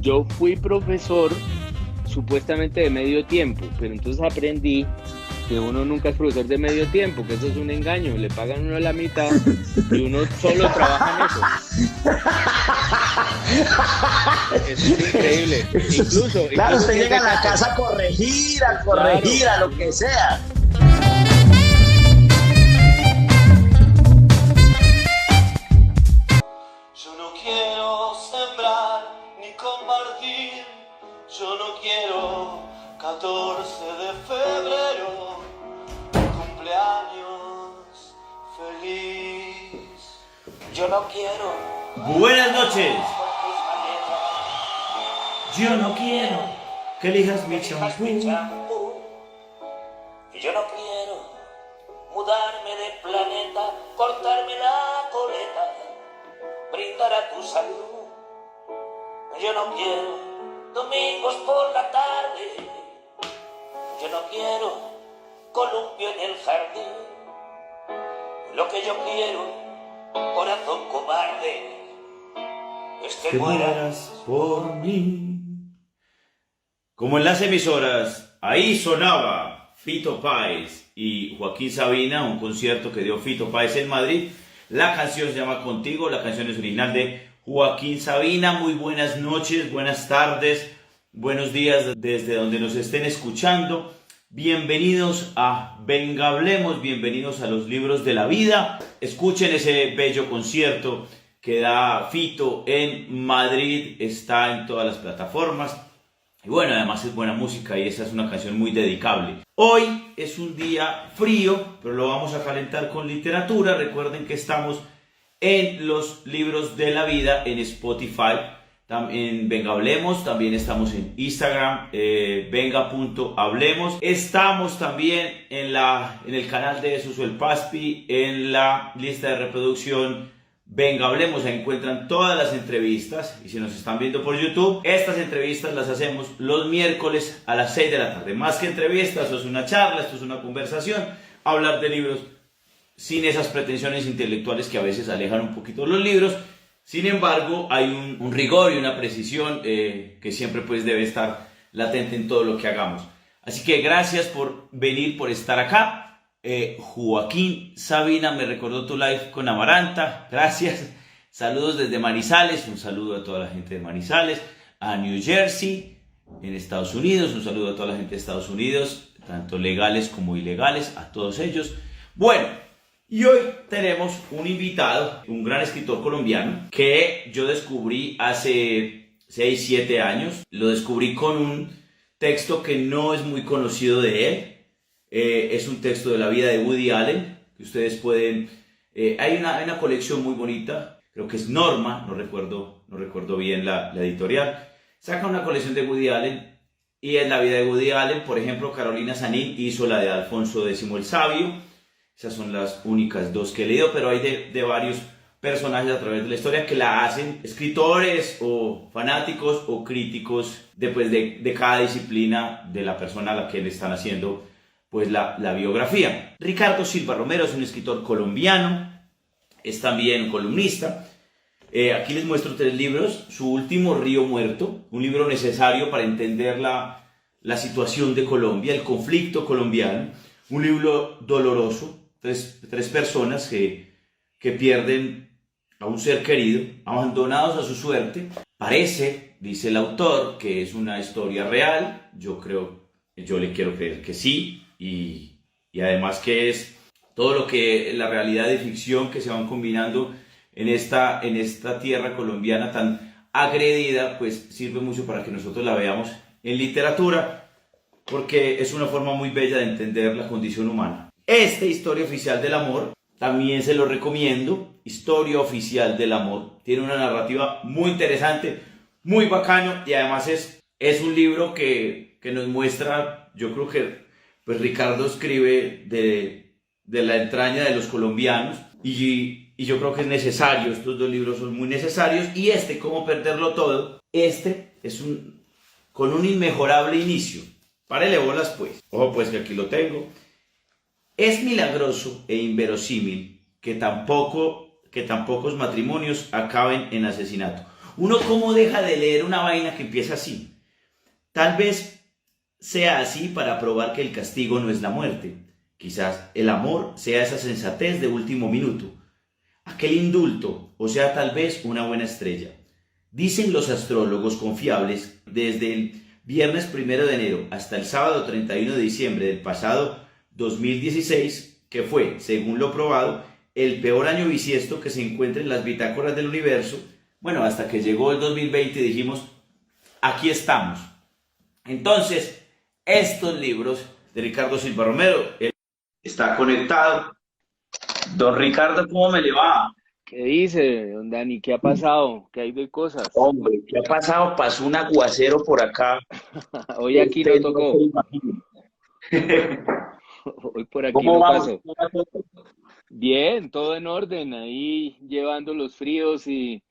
Yo fui profesor supuestamente de medio tiempo, pero entonces aprendí que uno nunca es profesor de medio tiempo, que eso es un engaño, le pagan uno la mitad y uno solo trabaja en eso. Eso es increíble. Claro, Incluso usted en llega ese a la caso, casa a corregir, claro, a lo que sea. Yo no quiero sembrar ni compartir, yo no quiero 14 de febrero, cumpleaños feliz. Yo no quiero. Buenas noches. Yo no quiero que elijas mi champú. Y yo no quiero mudarme de planeta, cortarme la coleta, brindar a tu salud. Yo no quiero domingos por la tarde. Yo no quiero columpio en el jardín. Lo que yo quiero, corazón cobarde, es que Que mueras mueras por mí. Como en las emisoras, ahí sonaba Fito Páez y Joaquín Sabina, un concierto que dio Fito Páez en Madrid. La canción se llama Contigo, la canción es original de Joaquín Sabina. Muy buenas noches, buenas tardes, buenos días desde donde nos estén escuchando. Bienvenidos a Venga Hablemos, bienvenidos a los libros de la vida. Escuchen ese bello concierto que da Fito en Madrid, está en todas las plataformas. Y bueno, además es buena música y esa es una canción muy dedicable. Hoy es un día frío, pero lo vamos a calentar con literatura. Recuerden que estamos en los libros de la vida en Spotify, en Venga Hablemos, también estamos en Instagram, venga.hablemos. Estamos también en el canal de Suso el Paspi, en la lista de reproducción Venga Hablemos, ahí encuentran todas las entrevistas. Y si nos están viendo por YouTube, estas entrevistas las hacemos los miércoles a las 6 de la tarde. Más que entrevistas, esto es una charla, esto es una conversación, hablar de libros sin esas pretensiones intelectuales que a veces alejan un poquito los libros. Sin embargo, hay un rigor y una precisión que siempre pues debe estar latente en todo lo que hagamos. Así que gracias por venir, por estar acá. Joaquín Sabina me recordó tu live con Amaranta, gracias. Saludos desde Manizales, un saludo a toda la gente de Manizales, a New Jersey, en Estados Unidos, un saludo a toda la gente de Estados Unidos, tanto legales como ilegales, a todos ellos. Bueno, y hoy tenemos un invitado, un gran escritor colombiano que yo descubrí hace 6, 7 años. Lo descubrí con un texto que no es muy conocido de él. Es un texto de la vida de Woody Allen, que ustedes pueden... hay una colección muy bonita, creo que es Norma, no recuerdo bien la editorial. Saca una colección de Woody Allen y es la vida de Woody Allen. Por ejemplo, Carolina Sanín hizo la de Alfonso X el Sabio. Esas son las únicas dos que he leído, pero hay de varios personajes a través de la historia que la hacen escritores o fanáticos o críticos de cada disciplina de la persona a la que le están haciendo pues la biografía. Ricardo Silva Romero es un escritor colombiano, es también un columnista. Aquí les muestro 3 libros. Su último, Río Muerto, un libro necesario para entender la situación de Colombia, el conflicto colombiano. Un libro doloroso, tres personas que pierden a un ser querido, abandonados a su suerte. Parece, dice el autor, que es una historia real. Yo le quiero creer que sí. Y además que es todo lo que la realidad de ficción que se van combinando en esta tierra colombiana tan agredida, pues sirve mucho para que nosotros la veamos en literatura, porque es una forma muy bella de entender la condición humana. Historia Oficial del Amor, también se lo recomiendo. Historia Oficial del Amor tiene una narrativa muy interesante, muy bacano, y además es un libro que nos muestra, yo creo que pues Ricardo escribe de la entraña de los colombianos y yo creo que es necesario. Estos 2 libros son muy necesarios, y Cómo perderlo todo, es con un inmejorable inicio. Párele bolas pues. Ojo pues que aquí lo tengo. Es milagroso e inverosímil que tan pocos matrimonios acaben en asesinato. Uno cómo deja de leer una vaina que empieza así. Tal vez sea así para probar que el castigo no es la muerte. Quizás el amor sea esa sensatez de último minuto. Aquel indulto, o sea, tal vez una buena estrella. Dicen los astrólogos confiables, desde el viernes 1 de enero hasta el sábado 31 de diciembre del pasado 2016, que fue, según lo probado, el peor año bisiesto que se encuentra en las bitácoras del universo. Bueno, hasta que llegó el 2020 y dijimos, aquí estamos. Entonces, estos libros de Ricardo Silva Romero, él está conectado. Don Ricardo, ¿cómo me le va? ¿Qué dice, don Dani? ¿Qué ha pasado? ¿Qué hay de cosas? Hombre, ¿qué ha pasado? Pasó un aguacero por acá. Hoy aquí no Usted tocó. se imagina. Hoy por aquí ¿Cómo no vamos? pasó. ¿Cómo va todo? Bien, todo en orden, ahí llevando los fríos y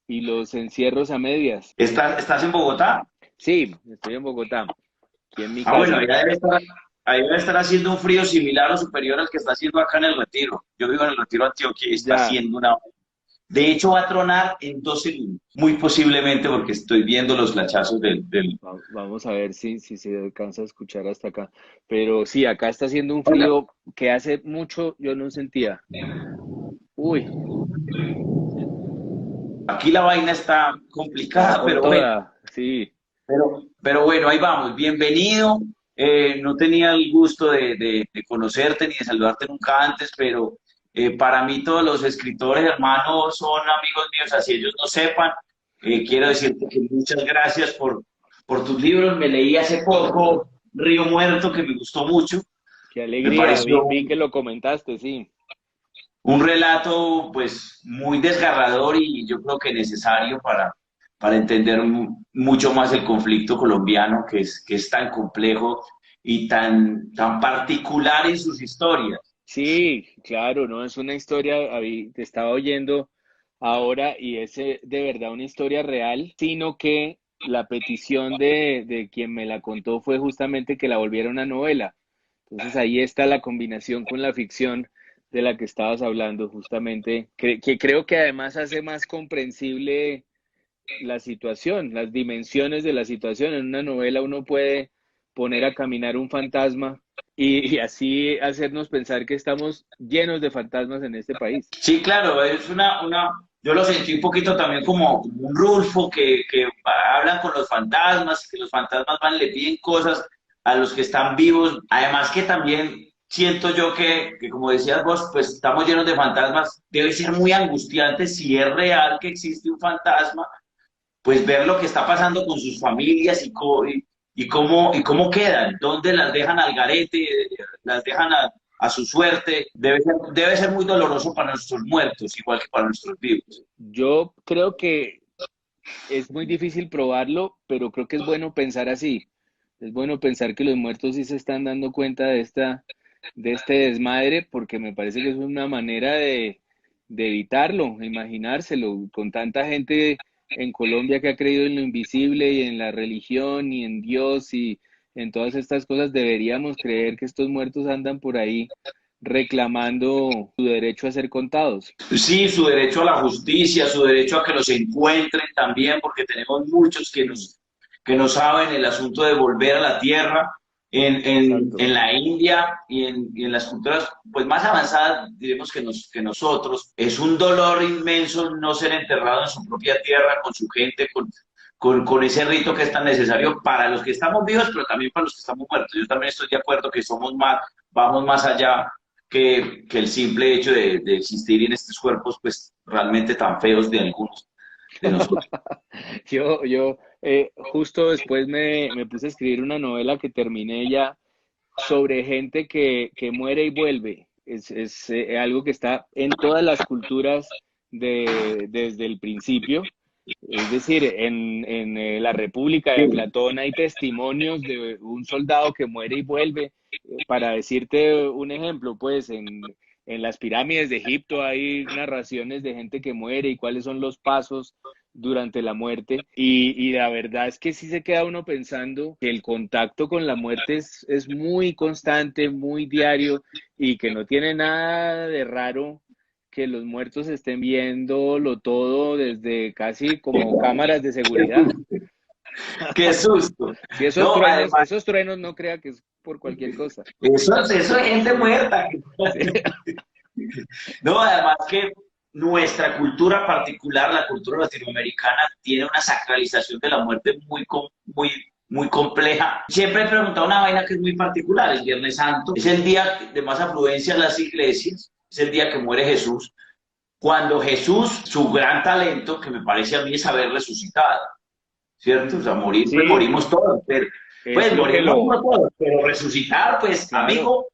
los encierros a medias. ¿Estás en Bogotá? Sí, estoy en Bogotá, aquí en mi Bueno, casa. ahí debe estar haciendo un frío similar o superior al que está haciendo acá en el Retiro. Yo vivo en el Retiro Antioquia y está Ya, haciendo una... De hecho, va a tronar en 2 segundos. Muy posiblemente porque estoy viendo los flachazos del... vamos a ver si se alcanza a escuchar hasta acá. Pero sí, acá está haciendo un Hola. frío que hace mucho yo no sentía. Uy, Aquí la vaina está está complicada, con pero bueno. toda, sí. Pero bueno, ahí vamos. Bienvenido. No tenía el gusto de conocerte ni de saludarte nunca antes, pero para mí todos los escritores hermanos son amigos míos, así ellos no sepan. Quiero decirte que muchas gracias por tus libros. Me leí hace poco Río Muerto, que me gustó mucho. Qué Me alegría, pareció vi que lo comentaste, sí. un relato pues muy desgarrador y yo creo que necesario para entender mucho más el conflicto colombiano que es tan complejo y tan particular en sus historias. Sí, claro, no es una historia, te estaba oyendo ahora y es de verdad una historia real, sino que la petición de quien me la contó fue justamente que la volviera una novela. Entonces ahí está la combinación con la ficción de la que estabas hablando, justamente, que creo que además hace más comprensible la situación, las dimensiones de la situación. En una novela uno puede poner a caminar un fantasma y así hacernos pensar que estamos llenos de fantasmas en este país. Sí, claro, es yo lo sentí un poquito también como un Rulfo que hablan con los fantasmas, que los fantasmas van, le piden cosas a los que están vivos. Además que también siento yo que como decías vos, pues estamos llenos de fantasmas. Debe ser muy angustiante si es real que existe un fantasma, pues ver lo que está pasando con sus familias y cómo quedan, dónde las dejan al garete, las dejan a su suerte. Debe ser muy doloroso para nuestros muertos, igual que para nuestros vivos. Yo creo que es muy difícil probarlo, pero creo que es bueno pensar así. Es bueno pensar que los muertos sí se están dando cuenta de este desmadre, porque me parece que es una manera de evitarlo, imaginárselo, con tanta gente en Colombia que ha creído en lo invisible y en la religión y en Dios y en todas estas cosas, deberíamos creer que estos muertos andan por ahí reclamando su derecho a ser contados. Sí, su derecho a la justicia, su derecho a que los encuentren también, porque tenemos muchos que no saben el asunto de volver a la tierra. Exacto. En la India y en las culturas pues, más avanzadas, diremos que nosotros, es un dolor inmenso no ser enterrado en su propia tierra, con su gente, con ese rito que es tan necesario para los que estamos vivos, pero también para los que estamos muertos. Yo también estoy de acuerdo que somos más, vamos más allá que el simple hecho de existir en estos cuerpos, pues realmente tan feos de algunos de nosotros. Yo justo después me puse a escribir una novela que terminé ya sobre gente que muere y vuelve. Es algo que está en todas las culturas desde el principio. Es decir, en la República de Platón hay testimonios de un soldado que muere y vuelve. Para decirte un ejemplo, pues en las pirámides de Egipto hay narraciones de gente que muere y cuáles son los pasos durante la muerte. Y la verdad es que sí se queda uno pensando que el contacto con la muerte es muy constante, muy diario y que no tiene nada de raro que los muertos estén viéndolo todo desde casi como cámaras de seguridad. Qué susto. Si No, además, esos truenos no crea que es por cualquier cosa. eso es gente muerta. Sí, No, además que nuestra cultura particular, la cultura latinoamericana, tiene una sacralización de la muerte muy compleja. Siempre he preguntado una vaina que es muy particular. El Viernes Santo es el día de más afluencia en las iglesias, es el día que muere Jesús. Cuando Jesús, su gran talento, que me parece a mí, es haber resucitado, ¿cierto? O sea, morir, pues sí, morimos todos, pero, es pues lo que lo, morimos todos, pero resucitar, pues, claro, amigo,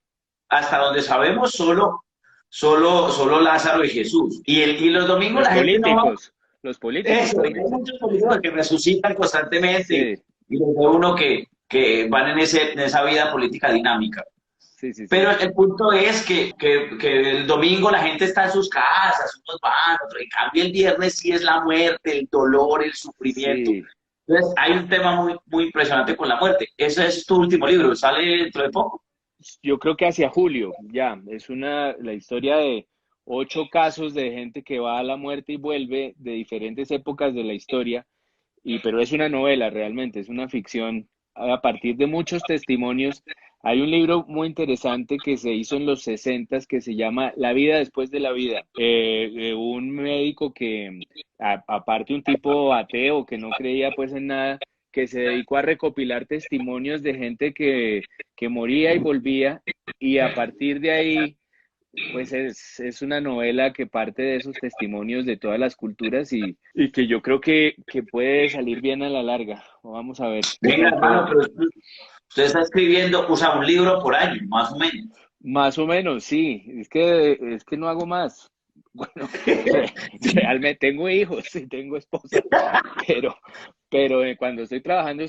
hasta donde sabemos, solo Lázaro y Jesús. Y los domingos la gente no va. los políticos Eso, hay también. muchos políticos que resucitan constantemente Sí, y los ve uno que van en esa vida política dinámica. sí, sí, Pero sí. el punto es que el domingo la gente está en sus casas, unos van, otros. En cambio, el viernes sí es la muerte, el dolor, el sufrimiento. Sí, Entonces, hay un tema muy impresionante con la muerte. Ese es tu último libro, sale dentro de poco. yo creo que hacia julio, ya, es la historia de 8 casos de gente que va a la muerte y vuelve de diferentes épocas de la historia, pero es una novela realmente, es una ficción a partir de muchos testimonios. Hay un libro muy interesante que se hizo en los 60 que se llama La vida después de la vida, de un médico que, aparte un tipo ateo que no creía pues en nada, que se dedicó a recopilar testimonios de gente que moría y volvía, y a partir de ahí pues es una novela que parte de esos testimonios de todas las culturas y que yo creo que puede salir bien a la larga. Vamos a ver. Venga, Lo hermano, que pero usted está escribiendo, o sea, un libro por año, más o menos. más o menos, sí, es que no hago más. Bueno, realmente tengo hijos y tengo esposa, pero, pero cuando estoy trabajando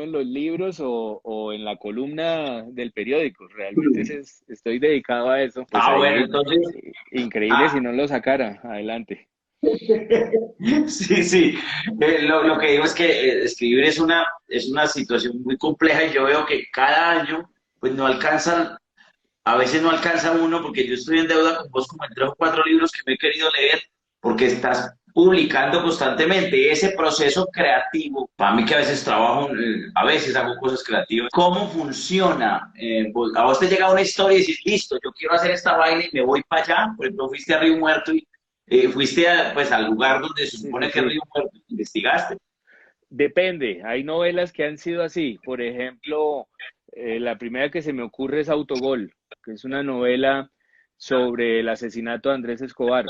en los libros o en la columna del periódico. Realmente estoy dedicado a eso. Pues Bueno, ahí, entonces, increíble si ah, no lo sacara. Adelante. sí, sí. Lo que digo es que escribir es una situación muy compleja y yo veo que cada año, pues no alcanzan, a veces no alcanza uno, porque yo estoy en deuda con vos como en 3 o 4 libros que me he querido leer, porque estás publicando constantemente ese proceso creativo. Para mí que a veces trabajo, a veces hago cosas creativas. ¿Cómo funciona? A vos te llega una historia y dices, listo, yo quiero hacer esta vaina y me voy para allá. Por ejemplo, fuiste a Río Muerto y fuiste pues, al lugar donde se Sí, sí, supone que es sí. Río Muerto, investigaste. Depende. Hay novelas que han sido así. Por ejemplo, la primera que se me ocurre es Autogol, que es una novela sobre el asesinato de Andrés Escobar.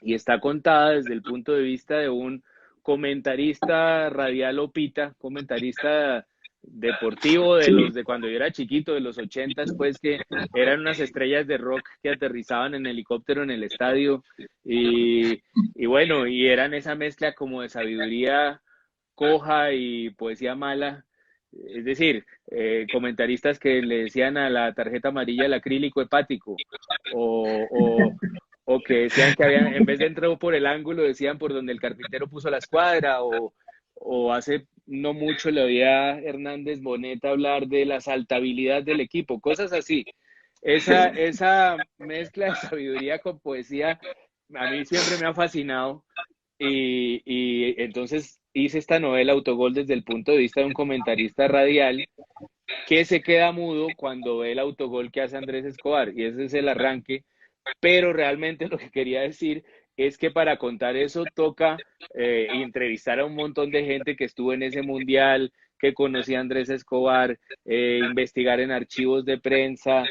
Y está contada desde el punto de vista de un comentarista radial opita, comentarista deportivo de Sí. los de cuando yo era chiquito, de los 80, pues que eran unas estrellas de rock que aterrizaban en helicóptero en el estadio y bueno, y eran esa mezcla como de sabiduría coja y poesía mala. Es decir, comentaristas que le decían a la tarjeta amarilla el acrílico hepático, o, o, o que decían que habían, en vez de entrar por el ángulo, decían por donde el carpintero puso la escuadra, o hace no mucho le oía a Hernández Bonet hablar de la saltabilidad del equipo, cosas así. Esa mezcla de sabiduría con poesía a mí siempre me ha fascinado y entonces hice esta novela Autogol desde el punto de vista de un comentarista radial que se queda mudo cuando ve el autogol que hace Andrés Escobar y ese es el arranque, pero realmente lo que quería decir es que para contar eso toca entrevistar a un montón de gente que estuvo en ese mundial, que conocía a Andrés Escobar, investigar en archivos de prensa.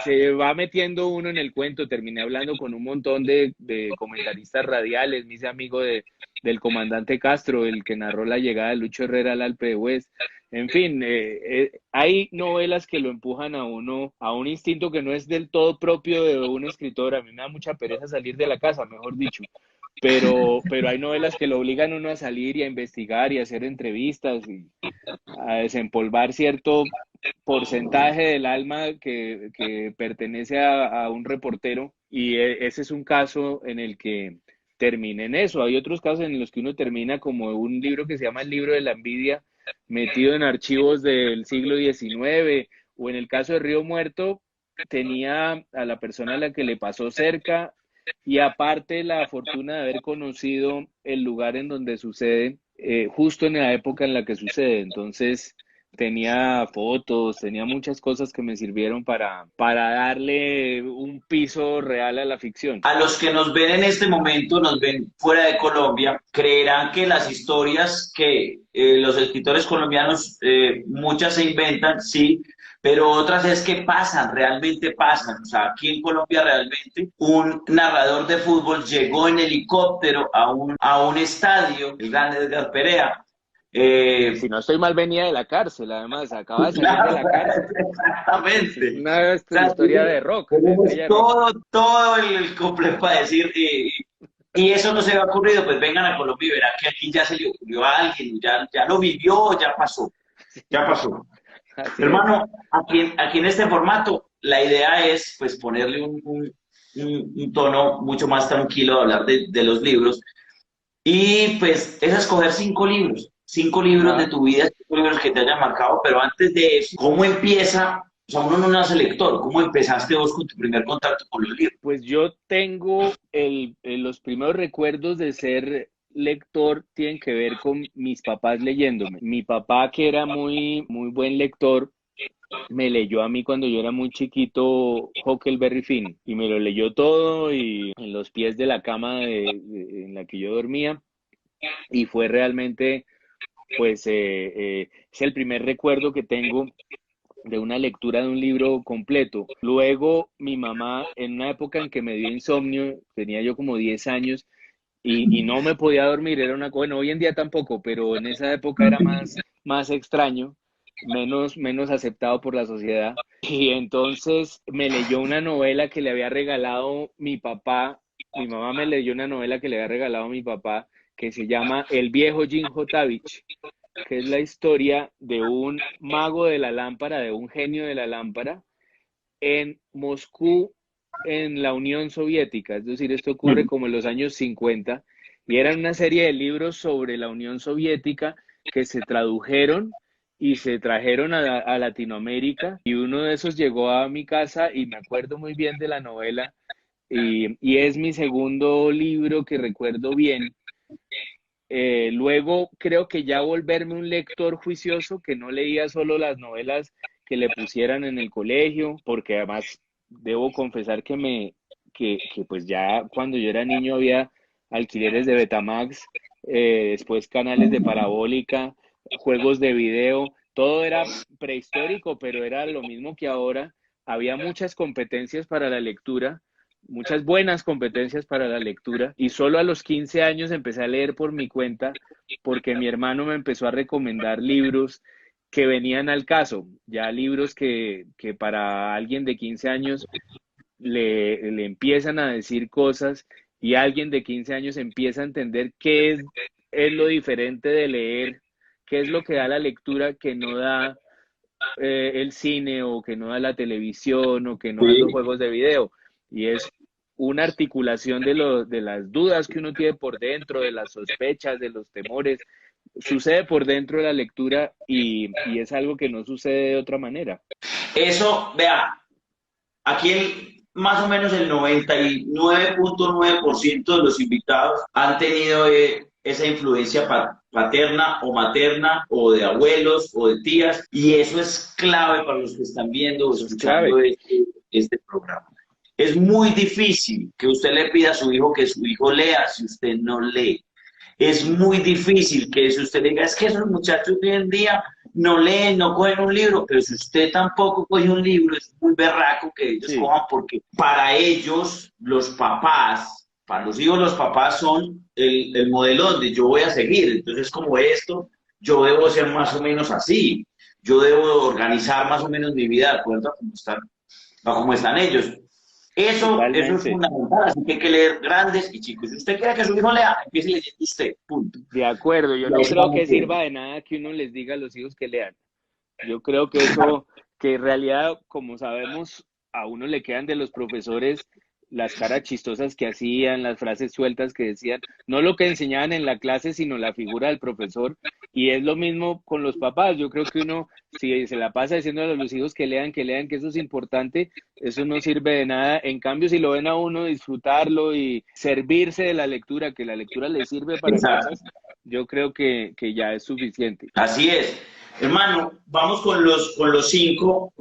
Se va metiendo uno en el cuento. Terminé hablando con un montón de comentaristas radiales. Me hice amigo del comandante Castro, el que narró la llegada de Lucho Herrera al Alpe de Hues. En fin, hay novelas que lo empujan a uno a un instinto que no es del todo propio de un escritor. A mí me da mucha pereza salir de la casa, mejor dicho. Pero hay novelas que lo obligan a uno a salir y a investigar y a hacer entrevistas y a desempolvar cierto porcentaje del alma que pertenece a un reportero y ese es un caso en el que termina en eso. Hay otros casos en los que uno termina como un libro que se llama El libro de la envidia, metido en archivos del siglo XIX, o en el caso de Río Muerto, tenía a la persona a la que le pasó cerca y aparte la fortuna de haber conocido el lugar en donde sucede, justo en la época en la que sucede. Entonces tenía fotos, tenía muchas cosas que me sirvieron para darle un piso real a la ficción. A los que nos ven en este momento, nos ven fuera de Colombia, creerán que las historias que los escritores colombianos, muchas se inventan, sí, pero otras es que pasan, realmente pasan. O sea, aquí en Colombia realmente un narrador de fútbol llegó en helicóptero a un estadio, el gran Edgar Perea. Si no estoy mal, venía de la cárcel, además, acaba de salir de Claro, la cárcel. exactamente. Una O sea, historia de rock, de tenemos estrella de rock. todo el complejo para decir, y eso no se me ha ocurrido, pues vengan a Colombia y verán que aquí ya se le ocurrió a alguien, ya lo vivió, ya pasó, ya pasó. Así es. Hermano, aquí en este formato, la idea es pues ponerle un tono mucho más tranquilo de hablar de los libros, y pues es escoger cinco libros de Ajá. tu vida, cinco libros que te hayan marcado, pero antes de eso, ¿cómo empieza? O sea, uno no nace lector, ¿cómo empezaste vos con tu primer contacto con los libros? Pues yo tengo los primeros recuerdos de ser lector tienen que ver con mis papás leyéndome. Mi papá, que era muy buen lector, me leyó a mí cuando yo era muy chiquito Huckleberry Finn y me lo leyó todo y en los pies de la cama en la que yo dormía y fue realmente, pues, es el primer recuerdo que tengo de una lectura de un libro completo. Luego, mi mamá, en una época en que me dio insomnio, tenía yo como 10 años y no me podía dormir, era una, bueno, hoy en día tampoco, pero en esa época era más extraño, menos aceptado por la sociedad. Y entonces me leyó una novela que le había regalado mi papá, mi mamá me leyó una novela que le había regalado mi papá, que se llama El viejo Jim Hotovich, que es la historia de un mago de la lámpara, de un genio de la lámpara, en Moscú, en la Unión Soviética. Es decir, esto ocurre como en los años 50, y eran una serie de libros sobre la Unión Soviética que se tradujeron y se trajeron a Latinoamérica, y uno de esos llegó a mi casa y me acuerdo muy bien de la novela, y es mi segundo libro que recuerdo bien. Luego creo que ya volverme un lector juicioso que no leía solo las novelas que le pusieran en el colegio, porque además debo confesar que pues ya cuando yo era niño había alquileres de Betamax, después canales de parabólica, juegos de video, todo era prehistórico, pero era lo mismo que ahora. Había muchas competencias para la lectura, muchas buenas competencias para la lectura, y solo a los 15 años empecé a leer por mi cuenta porque mi hermano me empezó a recomendar libros que venían al caso, ya libros que para alguien de 15 años le empiezan a decir cosas, y alguien de 15 años empieza a entender es lo diferente de leer, qué es lo que da la lectura que no da el cine, o que no da la televisión, o que no dan los Sí. juegos de video. Y es una articulación de las dudas que uno tiene por dentro, de las sospechas, de los temores. Sucede por dentro de la lectura, y es algo que no sucede de otra manera. Eso, vea, aquí más o menos el 99.9% de los invitados han tenido esa influencia paterna o materna, o de abuelos o de tías, y eso es clave para los que están viendo o Eso es clave. escuchando este programa. Es muy difícil que usted le pida a su hijo que su hijo lea si usted no lee. Es muy difícil que si usted le diga, es que esos muchachos de hoy en día no leen, no cogen un libro, pero si usted tampoco coge un libro, es muy berraco que ellos Sí, cojan, porque para ellos, los papás, para los hijos, los papás son el modelo donde yo voy a seguir. Entonces, como esto, yo debo ser más o menos así, yo debo organizar más o menos mi vida de acuerdo a cómo están ellos. Eso es totalmente. fundamental, así que hay que leer grandes y chicos. Si usted quiere que su hijo lea, empiece leyendo usted, punto. De acuerdo, yo Y ahí no creo estamos que bien. sirva de nada que uno les diga a los hijos que lean. Yo creo que eso, que en realidad, como sabemos, a uno le quedan de los profesores las caras chistosas que hacían, las frases sueltas que decían, no lo que enseñaban en la clase, sino la figura del profesor, Y es lo mismo con los papás. Yo creo que uno, si se la pasa diciendo a los hijos que lean, que eso es importante, eso no sirve de nada. En cambio, si lo ven a uno disfrutarlo y servirse de la lectura, que la lectura le sirve para Exacto. cosas, yo creo que ya es suficiente. Así es. Hermano, vamos con los cinco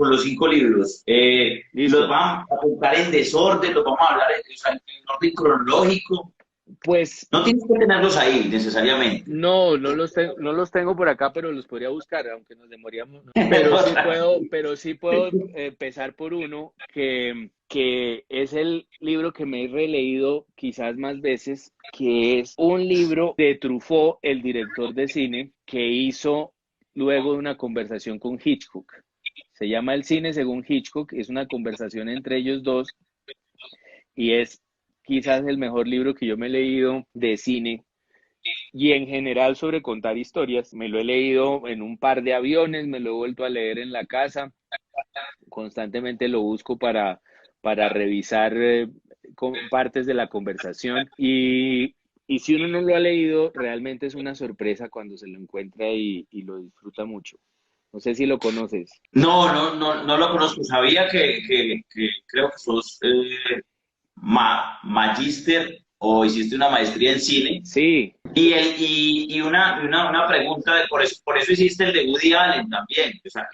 libros. Listo. Los vamos a contar en desorden, los vamos a hablar en orden cronológico. Pues No tienes que tenerlos ahí necesariamente. no, no los tengo por acá, pero los podría buscar, aunque nos demoríamos. Pero sí puedo empezar por uno que es el libro que me he releído quizás más veces, que es un libro de Truffaut, el director de cine, que hizo luego de una conversación con Hitchcock. Se llama El cine según Hitchcock, es una conversación entre ellos dos y es quizás el mejor libro que yo me he leído de cine y en general sobre contar historias. Me lo he leído en un par de aviones, me lo he vuelto a leer en la casa, constantemente lo busco para revisar partes de la conversación y si uno no lo ha leído, realmente es una sorpresa cuando se lo encuentra y lo disfruta mucho. No sé si lo conoces. No lo conozco. Sabía que creo que sos magíster o hiciste una maestría en cine. Sí, Y una pregunta, por eso hiciste el de Woody Allen también. O sea,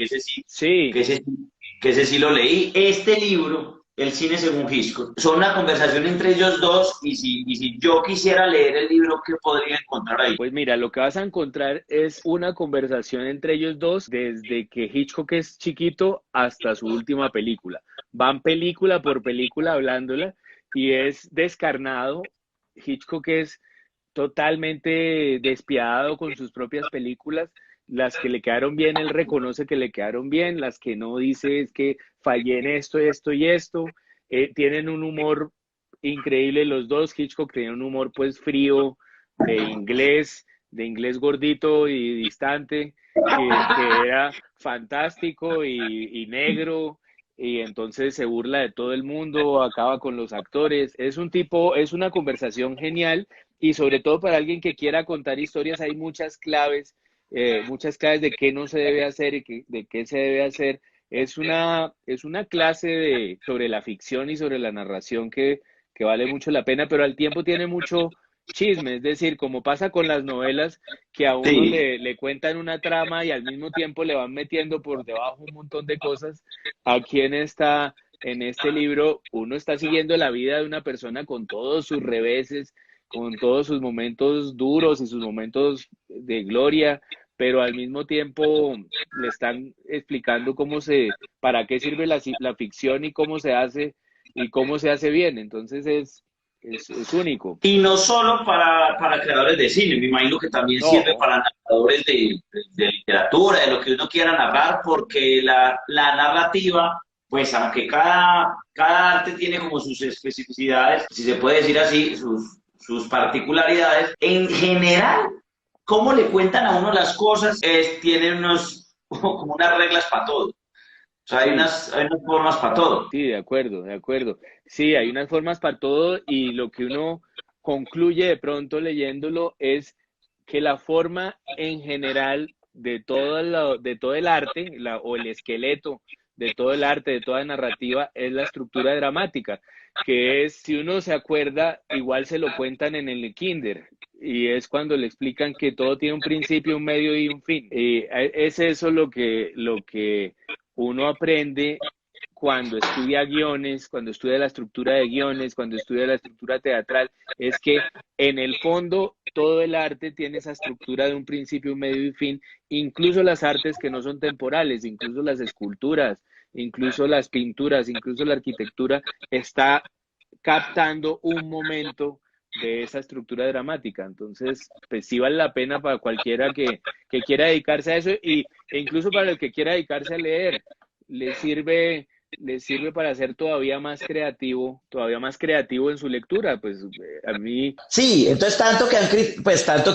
sí. que ese sí lo leí. Este libro, El cine según Hitchcock, son una conversación entre ellos dos y si yo quisiera leer el libro, ¿qué podría encontrar ahí? Pues mira, lo que vas a encontrar es una conversación entre ellos dos desde que Hitchcock es chiquito hasta su última película. Van película por película hablándola y es descarnado. Hitchcock es totalmente despiadado con sus propias películas. Las que le quedaron bien, él reconoce que le quedaron bien. Las que no, dice es que fallé en esto, esto y esto. Tienen un humor increíble los dos. Hitchcock tenía un humor pues frío, de inglés gordito y distante, que era fantástico y negro, y entonces se burla de todo el mundo, acaba con los actores. Es un tipo, es una conversación genial, y sobre todo para alguien que quiera contar historias hay muchas claves de qué no se debe hacer y de qué se debe hacer. Es una clase sobre la ficción y sobre la narración que vale mucho la pena, pero al tiempo tiene mucho chisme, es decir, como pasa con las novelas, que a uno Sí. le cuentan una trama y al mismo tiempo le van metiendo por debajo un montón de cosas. Aquí en este libro, uno está siguiendo la vida de una persona con todos sus reveses, con todos sus momentos duros y sus momentos de gloria, pero al mismo tiempo le están explicando para qué sirve la ficción y cómo se hace bien. Entonces es único. Y no solo para creadores de cine, me imagino que también sirve No, para narradores de literatura, de lo que uno quiera narrar, porque la narrativa, pues aunque cada arte tiene como sus especificidades, si se puede decir así, sus particularidades, en general, cómo le cuentan a uno las cosas, tienen como unas reglas para todo. O sea, sí. hay unas formas para todo. Sí, de acuerdo, de acuerdo. Sí, hay unas formas para todo y lo que uno concluye de pronto leyéndolo es que la forma en general de todo el arte o el esqueleto de todo el arte, de toda narrativa, es la estructura dramática, que es, si uno se acuerda, igual se lo cuentan en el kinder. Y es cuando le explican que todo tiene un principio, un medio y un fin. Es eso lo que uno aprende cuando estudia guiones, cuando estudia la estructura de guiones, cuando estudia la estructura teatral, es que en el fondo todo el arte tiene esa estructura de un principio, un medio y fin, incluso las artes que no son temporales, incluso las esculturas, incluso las pinturas, incluso la arquitectura, está captando un momento de esa estructura dramática. Entonces, pues sí vale la pena para cualquiera que quiera dedicarse a eso e incluso para el que quiera dedicarse a leer. Le sirve para ser todavía más creativo en su lectura. Pues a mí, Sí, entonces tanto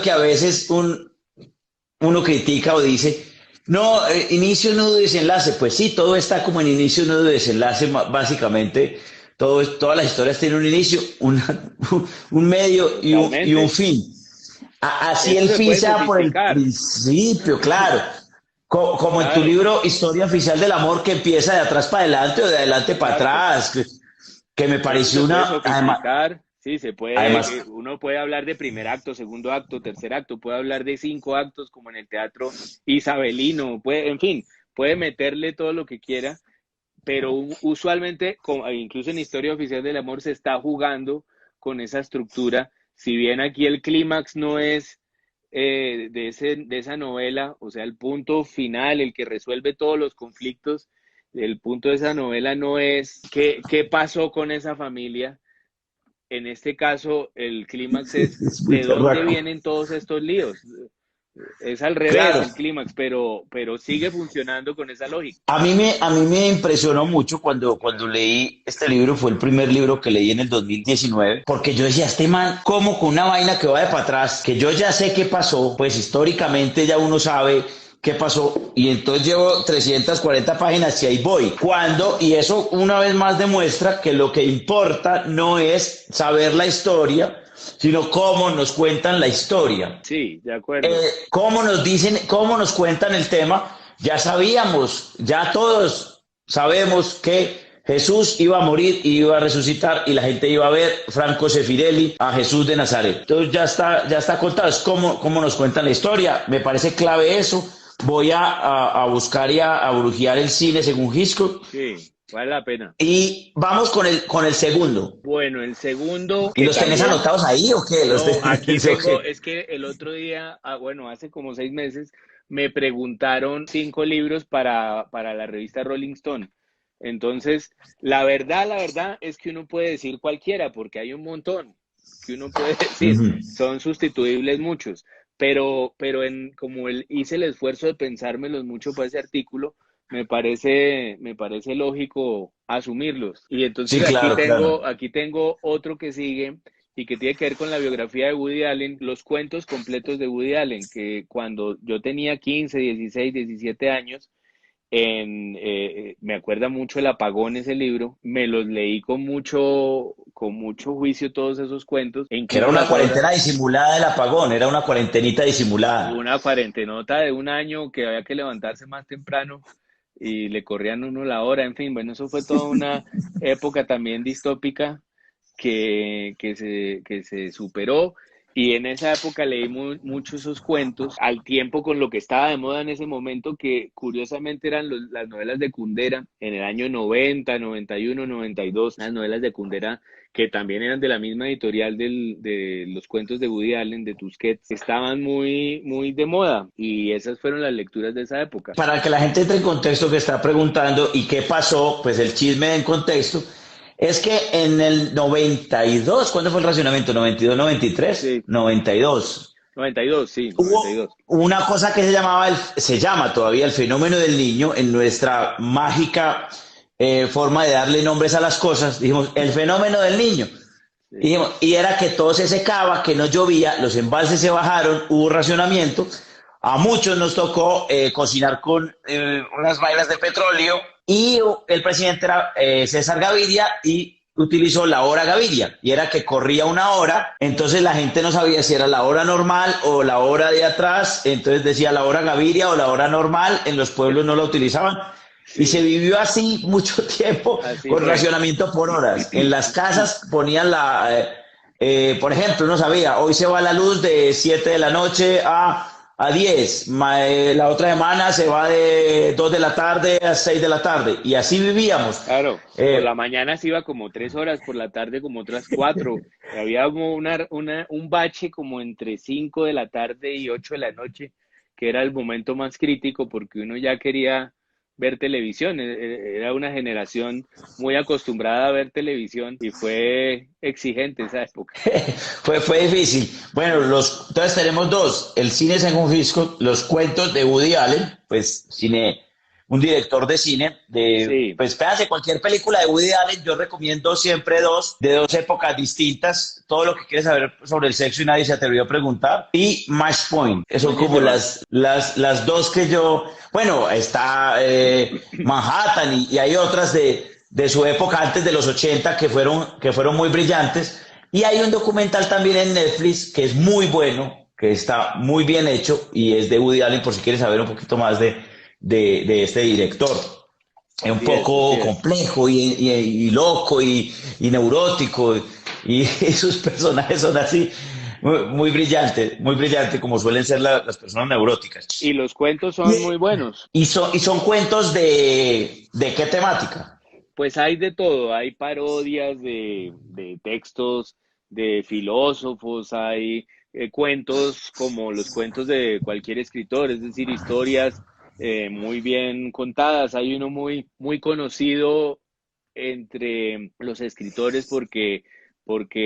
que a veces uno critica o dice, no, inicio, nudo y desenlace. Pues sí, todo está como en inicio, nudo y desenlace, básicamente. Todas las historias tienen un inicio, un medio y un totalmente. fin. Así Eso el se fin puede sea por el sofisticar. principio, claro. Como en tu Claro, libro Historia Oficial del Amor, que empieza de atrás para adelante o de adelante para exacto. atrás, que me Eso pareció se puede una, sofisticar, sí, se puede, además, uno puede hablar de primer acto, segundo acto, tercer acto, puede hablar de 5 actos como en el teatro isabelino, puede, en fin, puede meterle todo lo que quiera, pero usualmente, incluso en Historia Oficial del Amor, se está jugando con esa estructura. Si bien aquí el clímax no es de esa novela, o sea, el punto final, el que resuelve todos los conflictos, el punto de esa novela no es qué pasó con esa familia. En este caso, el clímax es es muy de dónde berraco. vienen todos estos líos. Es al revés Claro, el clímax, pero sigue funcionando con esa lógica. a mí me impresionó mucho cuando leí este libro, fue el primer libro que leí en el 2019, porque yo decía, este man, ¿cómo con una vaina que va de para atrás, que yo ya sé qué pasó, pues históricamente ya uno sabe qué pasó, y entonces llevo 340 páginas y ahí voy. Y eso una vez más demuestra que lo que importa no es saber la historia, sino cómo nos cuentan la historia. Sí, de acuerdo. Cómo nos dicen, cómo nos cuentan el tema, ya sabíamos, ya todos sabemos que Jesús iba a morir y iba a resucitar y la gente iba a ver Franco Sefirelli a Jesús de Nazaret. Entonces ya está contado, es cómo nos cuentan la historia. Me parece clave eso. Voy a buscar y a brujear el cine según Hitchcock. Sí, vale la pena. Y vamos con el segundo. Bueno, el segundo, ¿Y que los tenés también, anotados ahí o qué? no, aquí ¿Sí o tengo, qué? es que el otro día, bueno, hace como 6 meses, me preguntaron 5 libros para la revista Rolling Stone. Entonces, la verdad es que uno puede decir cualquiera, porque hay un montón que uno puede decir, Ujú. son sustituibles muchos, pero como hice el esfuerzo de pensármelos mucho para ese artículo, me parece lógico asumirlos. Y entonces Sí, claro, claro. aquí tengo otro que sigue y que tiene que ver con la biografía de Woody Allen, los cuentos completos de Woody Allen, que cuando yo tenía 15, 16, 17 años, me acuerda mucho El Apagón, ese libro, me los leí con mucho juicio todos esos cuentos, e Que era incluso una las obras. cuarentena disimulada del apagón, era una cuarentenita disimulada. Una cuarentenota de un año que había que levantarse más temprano y le corrían uno la hora, en fin, bueno, eso fue toda una época también distópica que se superó, y en esa época leí mucho esos cuentos al tiempo con lo que estaba de moda en ese momento, que curiosamente eran las novelas de Kundera en el año 90, 91, 92, las novelas de Kundera que también eran de la misma editorial de los cuentos de Woody Allen, de Tusquets, estaban muy, muy de moda, y esas fueron las lecturas de esa época. Para que la gente entre en contexto que está preguntando y qué pasó, pues el chisme en contexto, es que en el 92, ¿cuándo fue el racionamiento? ¿92, 93? Sí, 92. 92, sí, Hubo 92. una cosa que se llama todavía el fenómeno del niño en nuestra mágica forma de darle nombres a las cosas. Dijimos, el fenómeno del niño. Sí. Y era que todo se secaba, que no llovía, los embalses se bajaron, hubo racionamiento. A muchos nos tocó cocinar con unas vainas de petróleo y el presidente era César Gaviria y utilizó la hora Gaviria y era que corría una hora, entonces la gente no sabía si era la hora normal o la hora de atrás, entonces decía la hora Gaviria o la hora normal, en los pueblos no la utilizaban. Y se Sí, vivió así mucho tiempo así con fue. racionamiento por horas. En las casas ponían por ejemplo, uno sabía, hoy se va la luz de 7 de la noche a 10, la otra semana se va de 2 de la tarde a 6 de la tarde. Y así vivíamos. Claro, por Eh, la mañana se iba como 3 horas, por la tarde como otras 4. Había como un bache como entre 5 de la tarde y 8 de la noche, que era el momento más crítico porque uno ya quería ver televisión. Era una generación muy acostumbrada a ver televisión y fue exigente esa época. fue difícil. Bueno, entonces tenemos dos, el cine según Hitchcock, los cuentos de Woody Allen, pues un director de cine, Sí, pues véanse cualquier película de Woody Allen, yo recomiendo siempre dos, de dos épocas distintas, todo lo que quieres saber sobre el sexo y nadie se atrevió a preguntar, y Match Point, que son como buenísimas. las dos que bueno, está Manhattan y hay otras de su época antes de los 80 que fueron muy brillantes. Y hay un documental también en Netflix que es muy bueno, que está muy bien hecho y es de Woody Allen, por si quieres saber un poquito más de este director. Es un poco así es. complejo y loco y neurótico y sus personajes son así muy brillantes como suelen ser las personas neuróticas. Y los cuentos son muy buenos. Y son cuentos de qué temática. Pues hay de todo, hay parodias de textos de filósofos, hay cuentos como los cuentos de cualquier escritor, es decir, historias muy bien contadas. Hay uno muy conocido entre los escritores porque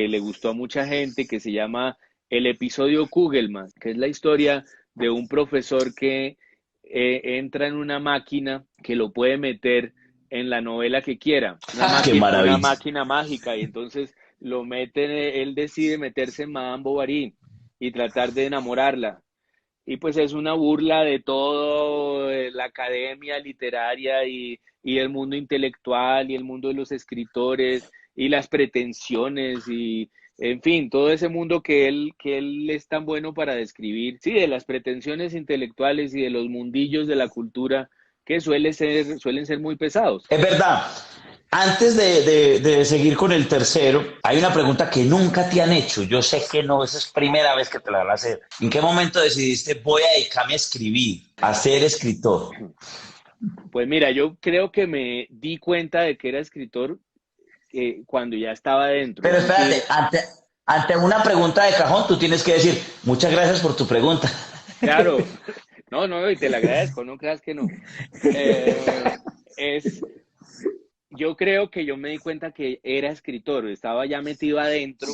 le gustó a mucha gente, que se llama El episodio Kugelman, que es la historia de un profesor que entra en una máquina que lo puede meter en la novela que quiera, ¡Qué una maravilla! máquina mágica, y entonces lo meten, él decide meterse en Madame Bovary y tratar de enamorarla. Y pues es una burla de todo, la academia literaria y el mundo intelectual y el mundo de los escritores y las pretensiones y, en fin, todo ese mundo que él es tan bueno para describir, sí, de las pretensiones intelectuales y de los mundillos de la cultura que suelen ser muy pesados. Es verdad. Antes de seguir con el tercero, hay una pregunta que nunca te han hecho. Yo sé que no, esa es primera vez que te la van a hacer. ¿En qué momento decidiste voy a dedicarme a escribir, a ser escritor? Pues mira, yo creo que me di cuenta de que era escritor cuando ya estaba dentro. Pero Es espérate, decir, ante una pregunta de cajón, tú tienes que decir muchas gracias por tu pregunta. claro, no, y te la agradezco, no creas que no. Eh, yo creo que yo me di cuenta que era escritor, estaba ya metido adentro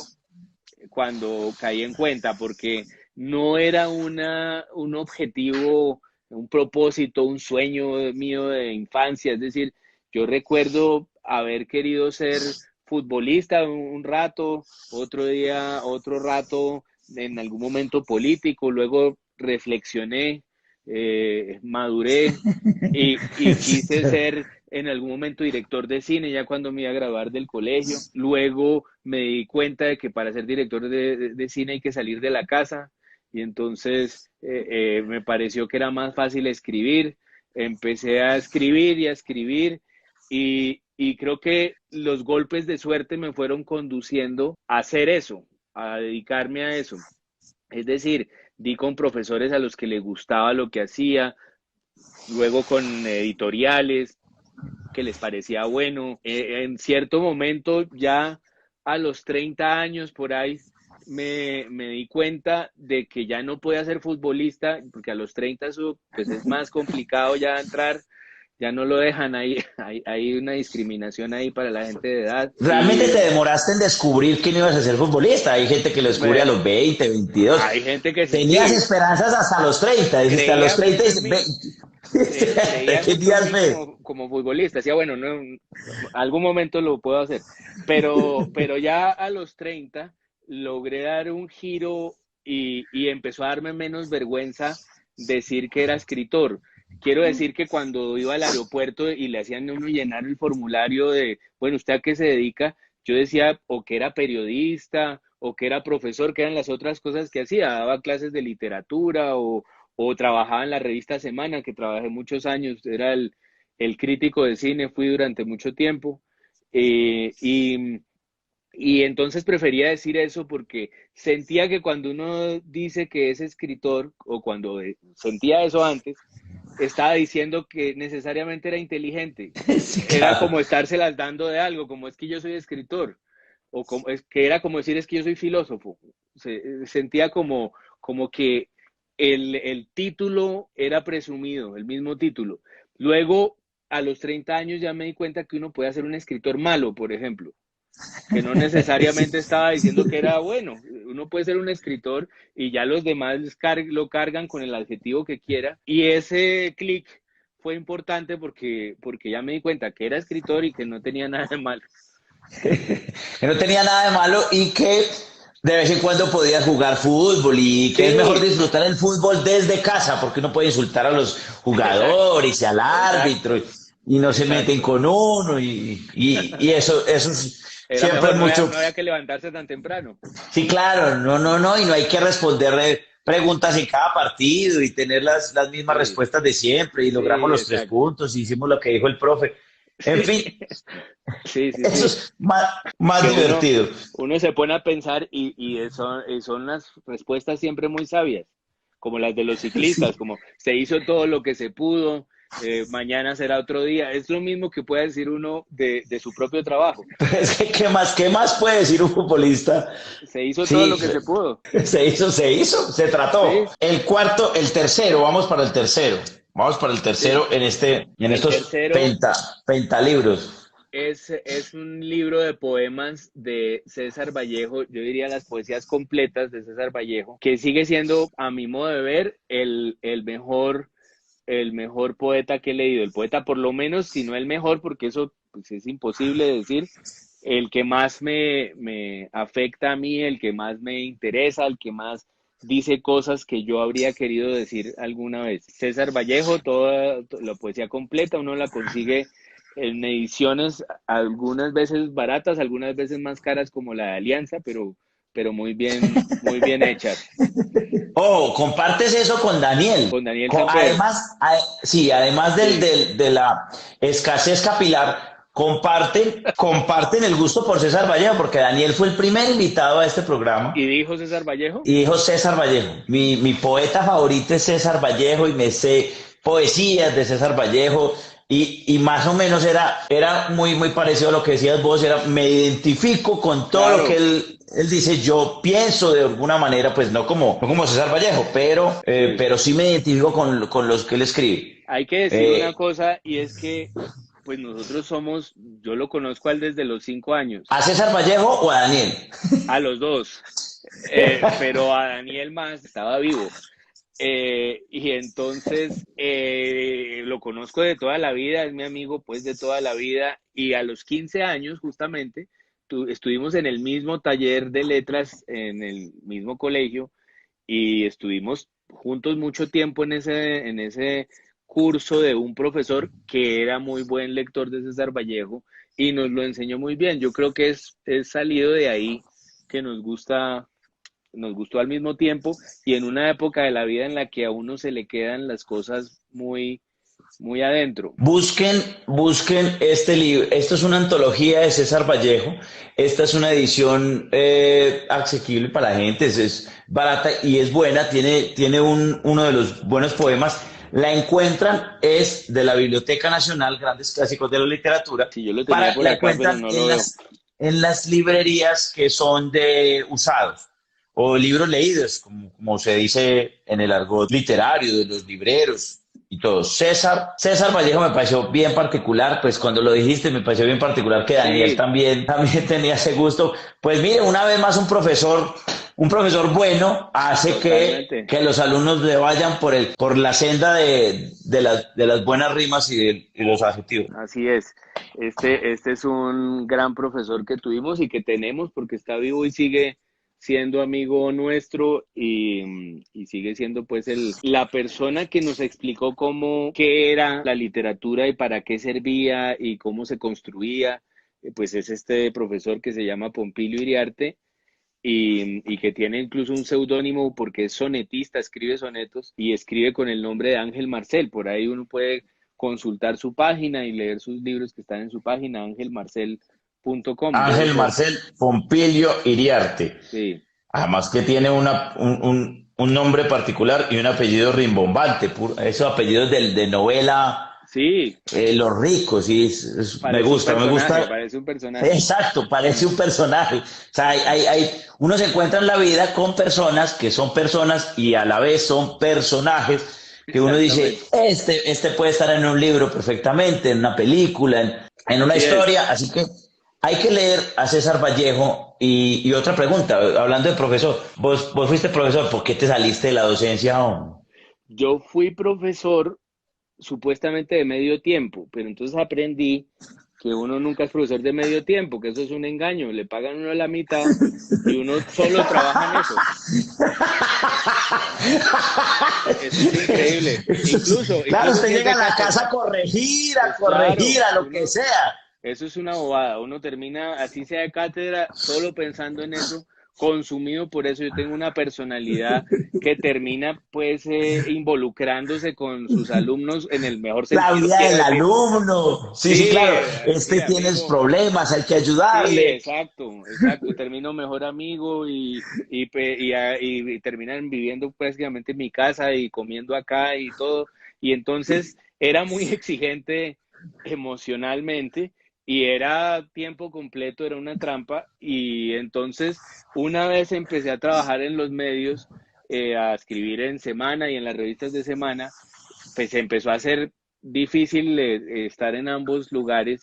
cuando caí en cuenta, porque no era un objetivo, un propósito, un sueño mío de infancia. Es decir, yo recuerdo haber querido ser futbolista un rato, otro rato en algún momento político, luego reflexioné, maduré y quise ser en algún momento director de cine, ya cuando me iba a graduar del colegio. Luego me di cuenta de que para ser director de cine hay que salir de la casa, y entonces me pareció que era más fácil escribir. Empecé a escribir y a escribir, y creo que los golpes de suerte me fueron conduciendo a hacer eso, a dedicarme a eso. Es decir, di con profesores a los que les gustaba lo que hacía, luego con editoriales que les parecía bueno. En cierto momento, ya a los 30 años por ahí, me di cuenta de que ya no podía ser futbolista, porque a los 30 eso, pues, es más complicado ya entrar, ya no lo dejan ahí, hay una discriminación ahí para la gente de edad. Realmente te demoraste en descubrir que no ibas a ser futbolista. Hay gente que lo descubre a los 20, 22. Hay gente que Tenías sí, esperanzas hasta los 30. Dijiste a los 30 creía ¿qué mucho en días mí ves? como futbolista. Decía, bueno, no, algún momento lo puedo hacer. Pero ya a los 30 logré dar un giro y empezó a darme menos vergüenza decir que era escritor. Quiero decir que cuando iba al aeropuerto y le hacían a uno llenar el formulario de, bueno, ¿usted a qué se dedica? Yo decía o que era periodista o que era profesor, que eran las otras cosas que hacía. Daba clases de literatura o trabajaba en la revista Semana, que trabajé muchos años. Era el crítico de cine, fui durante mucho tiempo. Eh, y, y entonces prefería decir eso porque sentía que cuando uno dice que es escritor, o cuando sentía eso antes, estaba diciendo que necesariamente era inteligente. Sí, Era claro. como estárselas dando de algo, como es que yo soy escritor, o como, es que era como decir es que yo soy filósofo. Sentía como que el título era presumido, el mismo título. Luego, a los 30 años ya me di cuenta que uno puede ser un escritor malo, por ejemplo, que no necesariamente estaba diciendo que era bueno. Uno puede ser un escritor y ya los demás lo cargan con el adjetivo que quiera. Y ese clic fue importante porque ya me di cuenta que era escritor y que no tenía nada de malo. Que no tenía nada de malo y que de vez en cuando podías jugar fútbol y que es mejor Sí, disfrutar el fútbol desde casa porque uno puede insultar a los exacto, jugadores y al árbitro exacto, y no se meten exacto. con uno y eso Era siempre es mejor, mucho. no había que levantarse tan temprano. Sí, claro, no, y no hay que responder preguntas en cada partido y tener las mismas Sí, respuestas de siempre y sí, logramos los 3 exacto. puntos, hicimos lo que dijo el profe. En fin, Sí, sí, eso sí. es más Que divertido. uno se pone a pensar y son las respuestas siempre muy sabias, como las de los ciclistas, Sí. como se hizo todo lo que se pudo, mañana será otro día. Es lo mismo que puede decir uno de su propio trabajo. Es que, qué más puede decir un futbolista? Se hizo todo lo Sí, que se pudo. se trató. Sí, El cuarto, el tercero, vamos para el tercero. Vamos para el sí. tercero en El estos tercero pentalibros. es un libro de poemas de César Vallejo, yo diría las poesías completas de César Vallejo, que sigue siendo, a mi modo de ver, el mejor poeta que he leído. El poeta, por lo menos, si no el mejor, porque eso pues, es imposible decir, el que más me afecta a mí, el que más me interesa, el que más dice cosas que yo habría querido decir alguna vez. César Vallejo, toda la poesía completa, uno la consigue en ediciones algunas veces baratas, algunas veces más caras como la de Alianza, pero muy bien hechas. Oh, compartes eso con Daniel. Con Daniel Samper. Además, sí, además Sí. de la escasez capilar, comparten el gusto por César Vallejo, porque Daniel fue el primer invitado a este programa. ¿Y dijo César Vallejo? Y dijo César Vallejo, mi poeta favorito es César Vallejo y me sé poesías de César Vallejo y más o menos era muy parecido a lo que decías vos, me identifico con todo lo que Claro, él dice, yo pienso de alguna manera, pues no como César Vallejo, sí. pero sí me identifico con los que él escribe. Hay que decir una Eh, cosa y es que, pues nosotros yo lo conozco a él desde los 5 años, ¿A César Vallejo o a Daniel? a los dos, pero a Daniel más estaba vivo. Y entonces lo conozco de toda la vida, es mi amigo pues de toda la vida y a los 15 años justamente estuvimos en el mismo taller de letras, en el mismo colegio y estuvimos juntos mucho tiempo en ese curso de un profesor que era muy buen lector de César Vallejo y nos lo enseñó muy bien. Yo creo que es salido de ahí que nos gustó al mismo tiempo y en una época de la vida en la que a uno se le quedan las cosas muy adentro. Busquen este libro. Esto es una antología de César Vallejo. Esta es una edición asequible para la gente. Es barata y es buena. Tiene uno de los buenos poemas. La encuentran, es de la Biblioteca Nacional, Grandes Clásicos de la Literatura. Si yo lo tenía por La acá, pero encuentran no lo veo. en las librerías que son de usados o libros leídos, como se dice en el argot literario de los libreros y todo. César Vallejo me pareció bien particular, pues cuando lo dijiste me pareció bien particular que Daniel Sí, también tenía ese gusto. Pues mire, una vez más un profesor bueno hace totalmente. que los alumnos le vayan por la senda de las buenas rimas y los adjetivos. Así es. Este es un gran profesor que tuvimos y que tenemos porque está vivo y sigue siendo amigo nuestro y sigue siendo pues la persona que nos explicó qué era la literatura y para qué servía y cómo se construía. Pues es este profesor que se llama Pompilio Iriarte y que tiene incluso un seudónimo porque es sonetista, escribe sonetos y escribe con el nombre de Ángel Marcel. Por ahí uno puede consultar su página y leer sus libros que están en su página, angelmarcel.com, debe Ángel ser. Marcel Pompilio Iriarte. Sí, Además que tiene un nombre particular y un apellido rimbombante, esos apellidos de novela, sí, Los Ricos, y me gusta. parece un personaje. Exacto, parece un personaje. O sea, uno se encuentra en la vida con personas que son personas y a la vez son personajes que uno dice, Exactamente. este puede estar en un libro perfectamente, en una película, en una Así es. historia, así que hay que leer a César Vallejo. Y otra pregunta, hablando de profesor, vos fuiste profesor, ¿por qué te saliste de la docencia? Yo fui profesor supuestamente de medio tiempo, pero entonces aprendí que uno nunca es profesor de medio tiempo, que eso es un engaño, le pagan uno la mitad y uno solo trabaja en eso. Eso es increíble. Claro, Incluso usted si es llega de a la casa cátedra. a corregir, Pues claro, a lo que sea. eso es una bobada. Uno termina, así sea de cátedra, solo pensando en eso, consumido por eso. Yo tengo una personalidad que termina pues involucrándose con sus alumnos en el mejor La sentido. vida Quiero del decir, alumno. Sí, sí, sí, claro. sí, Tienes amigo. problemas, hay que Sí, ayudarle. exacto, exacto. Termino mejor amigo y terminan viviendo prácticamente en mi casa y comiendo acá y todo. Y entonces era muy exigente emocionalmente y era tiempo completo, era una trampa. Y entonces una vez empecé a trabajar en los medios, a escribir en Semana y en las revistas de Semana, pues empezó a ser difícil estar en ambos lugares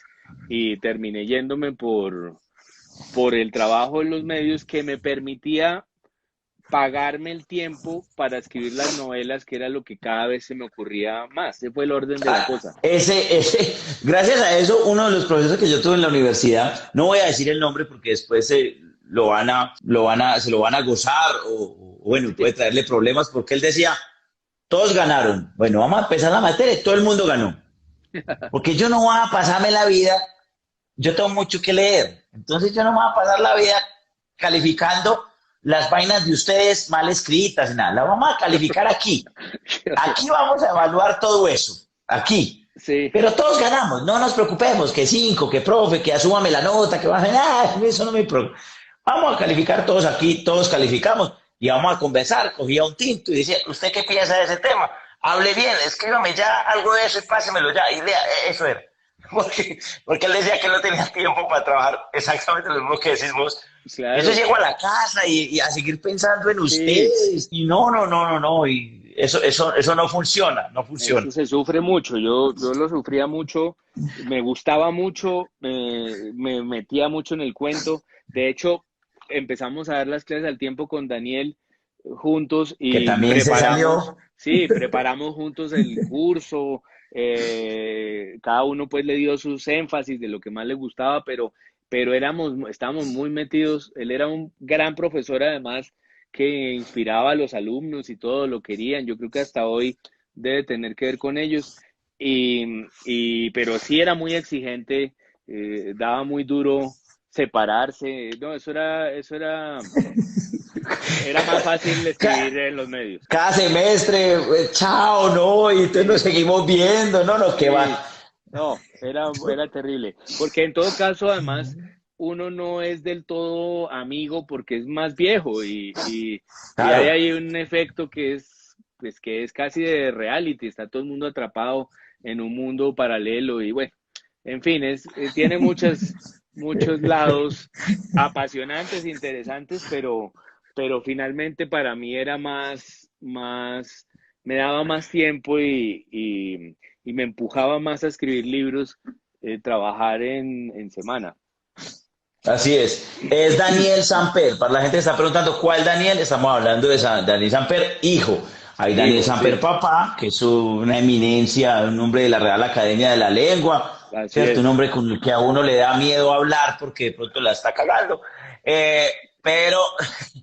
y terminé yéndome por el trabajo en los medios que me permitía pagarme el tiempo para escribir las novelas, que era lo que cada vez se me ocurría más. Ese fue el orden de la Ah, cosa. gracias a eso, uno de los profesores que yo tuve en la universidad, no voy a decir el nombre porque después se lo van a gozar o bueno, puede traerle problemas porque él decía, todos ganaron. Bueno, vamos a empezar la materia y todo el mundo ganó. Porque yo no voy a pasarme la vida, yo tengo mucho que leer, entonces yo no me voy a pasar la vida calificando las vainas de ustedes mal escritas, nada, la vamos a calificar aquí. Aquí vamos a evaluar todo eso, aquí. Sí, Pero todos ganamos, no nos preocupemos, que 5, que profe, que asúmame la nota, que baje, nada, eso no me preocupa. Vamos a calificar todos aquí, todos calificamos y vamos a conversar. Cogía un tinto y decía, ¿usted qué piensa de ese tema? Hable bien, escríbame ya algo de eso y pásemelo ya. Y lea, eso era. Porque él decía que no tenía tiempo para trabajar exactamente lo mismo que decís vos. Eso claro. llego a la casa y a seguir pensando en Sí, ustedes. Y no. Y eso no funciona, no funciona. eso se sufre mucho. Yo lo sufría mucho, me gustaba mucho, me metía mucho en el cuento. De hecho, empezamos a dar las clases al tiempo con Daniel juntos Que y también se preparamos, salió. sí, preparamos juntos el curso. Cada uno pues le dio sus énfasis de lo que más le gustaba, pero estábamos muy metidos. Él era un gran profesor además que inspiraba a los alumnos y todo lo querían. Yo creo que hasta hoy debe tener que ver con ellos. Pero sí era muy exigente, daba muy duro separarse. No, era más fácil Ca- escribir en los medios. Cada semestre, chao, no, y entonces nos seguimos viendo, no, qué Sí, va. no, era terrible. Porque en todo caso, además, uno no es del todo amigo porque es más viejo y hay Claro. ahí un efecto pues, que es casi de reality. Está todo el mundo atrapado en un mundo paralelo y bueno, en fin, tiene muchos lados apasionantes, interesantes, pero finalmente para mí era me daba más tiempo y me empujaba más a escribir libros, trabajar en Semana. Así es. Es Daniel Samper. Para la gente que está preguntando cuál Daniel, estamos hablando de Daniel Samper, hijo. Hay Daniel Hijo, Samper sí, papá, que es una eminencia, un hombre de la Real Academia de la Lengua, así ¿cierto? Un es. hombre con el que a uno le da miedo hablar porque de pronto la está cagando. Eh, pero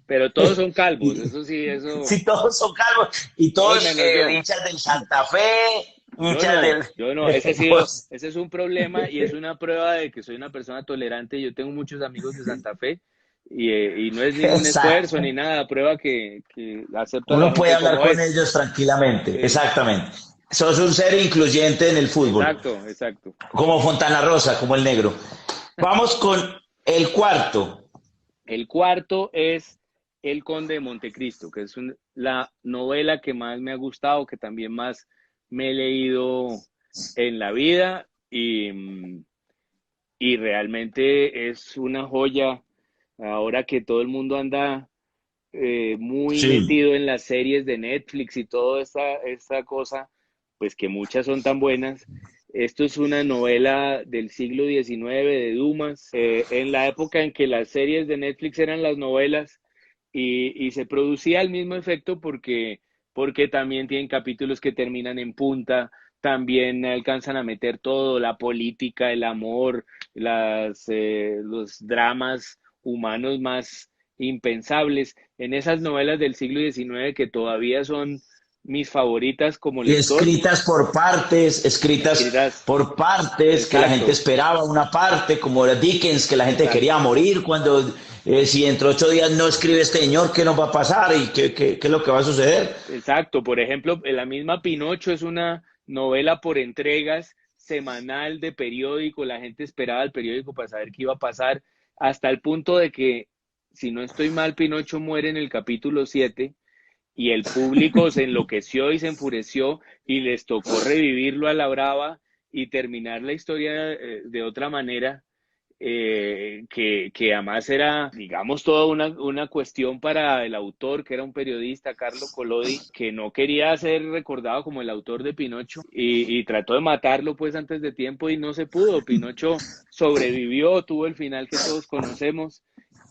Pero todos son calvos, y- eso sí, eso, sí, todos son calvos y todos todos menos yo. hinchas del Santa Fe, hinchas del... Yo no, Pues, ese es un problema y es una prueba de que soy una persona tolerante. Yo tengo muchos amigos de Santa Fe y no es ningún esfuerzo exacto. ni nada, prueba que acepto a la Uno puede gente hablar como con es. ellos tranquilamente, Sí, exactamente. Sos un ser incluyente en el fútbol, exacto, exacto. como Fontana Rosa, como el negro. Vamos con el cuarto. El cuarto es El Conde de Montecristo, que es la novela que más me ha gustado, que también más me he leído en la vida y realmente es una joya. Ahora que todo el mundo anda muy Sí. metido en las series de Netflix y toda esta cosa, pues que muchas son tan buenas. Esto es una novela del siglo XIX de Dumas, en la época en que las series de Netflix eran las novelas y se producía el mismo efecto porque también tienen capítulos que terminan en punta, también alcanzan a meter todo, la política, el amor, los dramas humanos más impensables en esas novelas del siglo XIX que todavía son mis favoritas como Y lector, escritas escritas, por partes, que la gente exacto, esperaba una parte, como era Dickens, que la gente quería exacto, morir cuando si dentro de 8 días no escribe este señor, ¿qué nos va a pasar y qué es lo que va a suceder? Exacto, por ejemplo, la misma Pinocho es una novela por entregas semanal de periódico, la gente esperaba el periódico para saber qué iba a pasar, hasta el punto de que, si no estoy mal, Pinocho muere en el capítulo 7 y el público se enloqueció y se enfureció y les tocó revivirlo a la brava y terminar la historia de otra manera, que además era, digamos, toda una cuestión para el autor, que era un periodista, Carlo Collodi, que no quería ser recordado como el autor de Pinocho y trató de matarlo pues antes de tiempo y no se pudo. Pinocho sobrevivió, tuvo el final que todos conocemos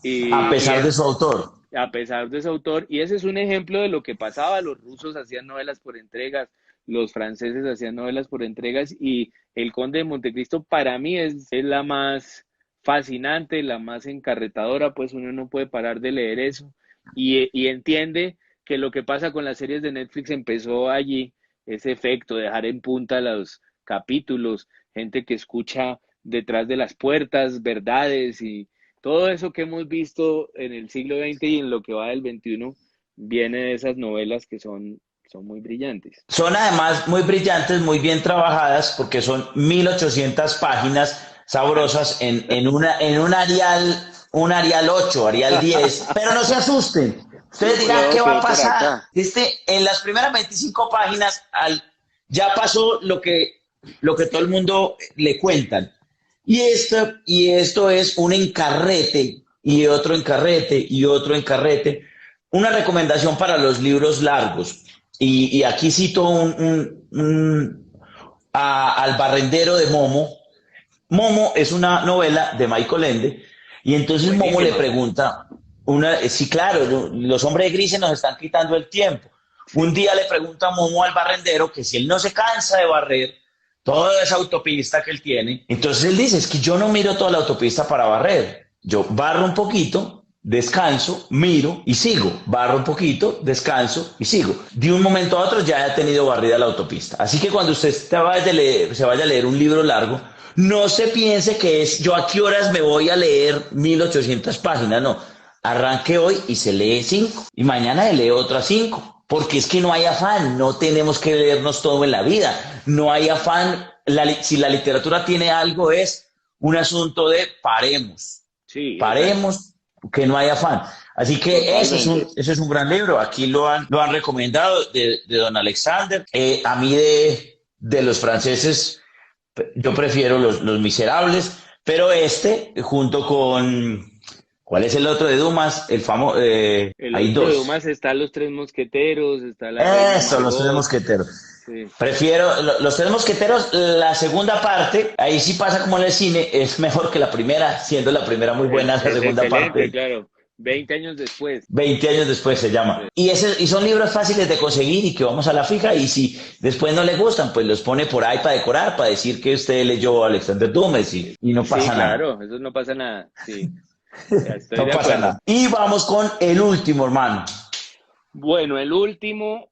A y pesar de es su autor. a pesar de su autor, y ese es un ejemplo de lo que pasaba. Los rusos hacían novelas por entregas, los franceses hacían novelas por entregas, y El Conde de Montecristo para mí es la más fascinante, la más encarretadora, pues uno no puede parar de leer eso, y entiende que lo que pasa con las series de Netflix empezó allí, ese efecto, dejar en punta los capítulos, gente que escucha detrás de las puertas, verdades y todo eso que hemos visto en el siglo XX y en lo que va del XXI viene de esas novelas que son muy brillantes. Son además muy brillantes, muy bien trabajadas, porque son 1800 páginas sabrosas en un Arial 8, Arial 10, pero no se asusten. Ustedes dirán, ¿qué va a pasar? En las primeras 25 páginas ya pasó lo que todo el mundo le cuentan. Y esto es un encarrete, y otro encarrete, y otro encarrete. Una recomendación para los libros largos. Y aquí cito al barrendero de Momo. Momo es una novela de Michael Ende, y entonces Momo le Buenísima. pregunta, sí, claro, los hombres grises nos están quitando el tiempo. Un día le pregunta Momo al barrendero que si él no se cansa de barrer toda esa autopista que él tiene, entonces él dice, es que yo no miro toda la autopista para barrer, yo barro un poquito, descanso, miro y sigo, barro un poquito, descanso y sigo. De un momento a otro ya he tenido barrida la autopista. Así que cuando usted se vaya a leer un libro largo, no se piense que es yo a qué horas me voy a leer 1800 páginas, no. Arranque hoy y se lee 5 y mañana se lee otras 5, porque es que no hay afán, no tenemos que leernos todo en la vida, no hay afán. Si la literatura tiene algo es un asunto de Sí, exacto. paremos, que no hay afán. Así que Totalmente. ese es un gran libro, aquí lo han recomendado de Don Alexander. A mí de los franceses, yo prefiero los Miserables, pero junto con, ¿cuál es el otro de Dumas? El famoso, El hay otro de dos. Dumas está Los Tres Mosqueteros, está La Reina Eso, los Tres Margot. Mosqueteros. Sí, Prefiero los Tres Mosqueteros, la segunda parte, ahí sí pasa como en el cine, es mejor que la primera, siendo la primera muy buena, la es segunda excelente, parte claro. 20 años después. 20 años después se llama. Y son libros fáciles de conseguir y que vamos a la fija. Y si después no le gustan, pues los pone por ahí para decorar, para decir que usted leyó a Alexander Dumas y no Sí, pasa nada. claro, eso no pasa nada. Sí, estoy No de pasa acuerdo. nada. Y vamos con el último, hermano. Bueno, el último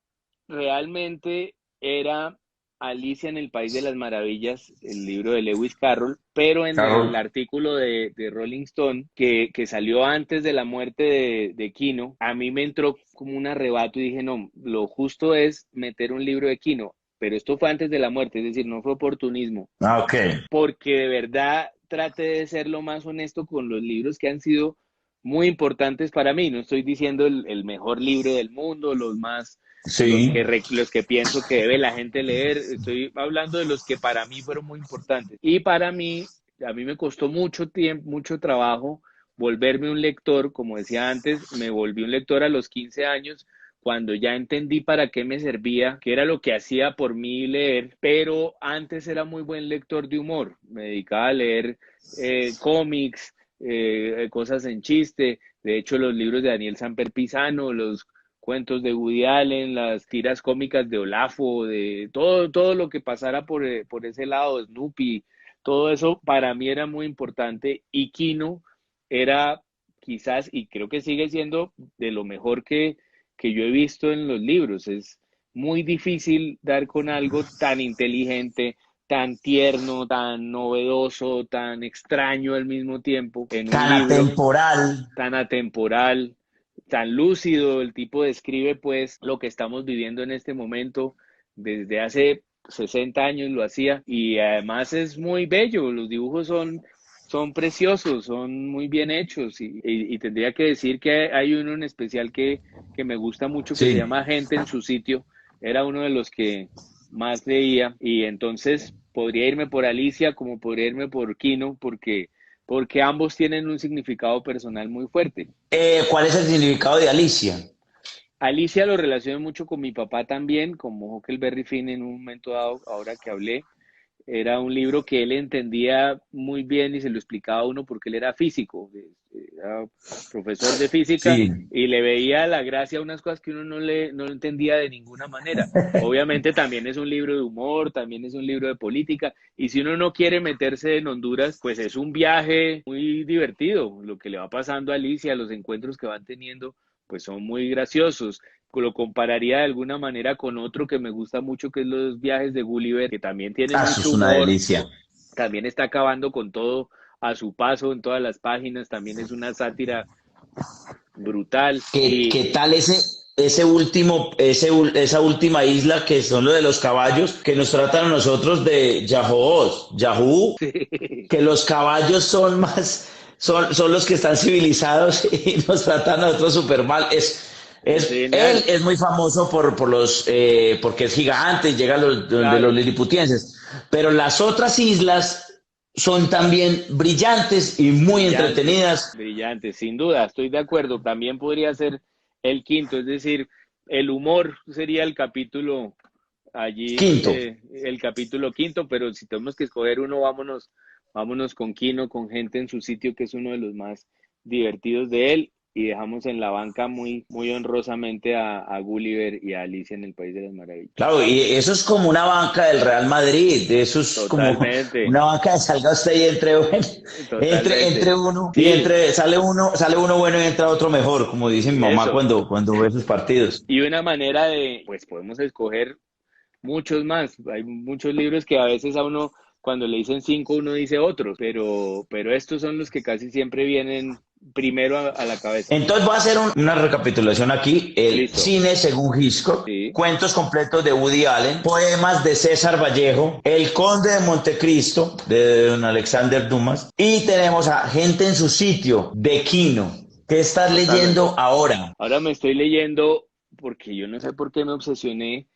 realmente era Alicia en el País de las Maravillas, el libro de Lewis Carroll, pero en el Carol. artículo de Rolling Stone, que salió antes de la muerte de Kino, a mí me entró como un arrebato y dije, no, lo justo es meter un libro de Kino, pero esto fue antes de la muerte, es decir, no fue oportunismo, Ok. porque de verdad traté de ser lo más honesto con los libros que han sido muy importantes para mí. No estoy diciendo el mejor libro del mundo, Sí. los que pienso que debe la gente leer. Estoy hablando de los que para mí fueron muy importantes. Y para mí, a mí me costó mucho tiempo, mucho trabajo volverme un lector. Como decía antes, me volví un lector a los 15 años, cuando ya entendí para qué me servía, qué era lo que hacía por mí leer, pero antes era muy buen lector de humor. Me dedicaba a leer cómics, cosas en chiste. De hecho, los libros de Daniel Samper Pisano, los cuentos de Woody Allen, las tiras cómicas de Olafo, de todo lo que pasara por ese lado, Snoopy, todo eso para mí era muy importante. Y Kino era quizás, y creo que sigue siendo de lo mejor que yo he visto en los libros. Es muy difícil dar con algo tan inteligente, tan tierno, tan novedoso, tan extraño al mismo tiempo en un Tan libro, atemporal. tan atemporal, tan lúcido. El tipo describe pues lo que estamos viviendo en este momento desde hace 60 años lo hacía y además es muy bello, los dibujos son preciosos, son muy bien hechos y tendría que decir que hay uno en especial que me gusta mucho que se Sí. llama Gente en su sitio, era uno de los que más leía y entonces podría irme por Alicia como podría irme por Kino porque ambos tienen un significado personal muy fuerte. ¿Cuál es el significado de Alicia? Alicia lo relaciono mucho con mi papá también, como Huckleberry Finn en un momento dado, ahora que hablé. Era un libro que él entendía muy bien y se lo explicaba a uno porque él era físico, era profesor de física Sí. y le veía la gracia a unas cosas que uno no entendía de ninguna manera. Obviamente también es un libro de humor, también es un libro de política y si uno no quiere meterse en Honduras, pues es un viaje muy divertido. Lo que le va pasando a Alicia, los encuentros que van teniendo, pues son muy graciosos. Lo compararía de alguna manera con otro que me gusta mucho, que es Los viajes de Gulliver, que también tiene Ah, eso mucho es una humor, delicia. también está acabando con todo a su paso en todas las páginas, también es una sátira brutal ¿Qué y tal esa última isla que son lo de los caballos que nos tratan a nosotros de Yahoo, que los caballos son son los que están civilizados y nos tratan a nosotros súper mal. es Él genial, es muy famoso porque es gigante y llega a de los claro, liliputienses, pero las otras islas son también brillantes y muy brillantes, entretenidas. brillantes, sin duda, estoy de acuerdo, también podría ser el quinto, es decir, el humor sería el capítulo allí, Quinto. el capítulo quinto, pero si tenemos que escoger uno, vámonos con Kino, con Gente en su sitio, que es uno de los más divertidos de él, y dejamos en la banca muy honrosamente a Gulliver y a Alicia en el País de las Maravillas. Claro, y eso es como una banca del Real Madrid, eso es como Totalmente, una banca de salga usted y entre totalmente. uno y Sí, sale uno bueno y entra otro mejor, como dice mi mamá eso. cuando ve sus partidos. Y una manera pues podemos escoger muchos más. Hay muchos libros que a veces a uno, cuando le dicen cinco, uno dice otros, pero estos son los que casi siempre vienen primero a la cabeza. Entonces voy a hacer una recapitulación aquí. El Listo. cine según Hitchcock, Sí, cuentos completos de Woody Allen, poemas de César Vallejo, El Conde de Montecristo de don Alexander Dumas y tenemos a Gente en su sitio de Quino. ¿Qué estás leyendo totalmente. ahora? Ahora me estoy leyendo, porque yo no sé por qué me obsesioné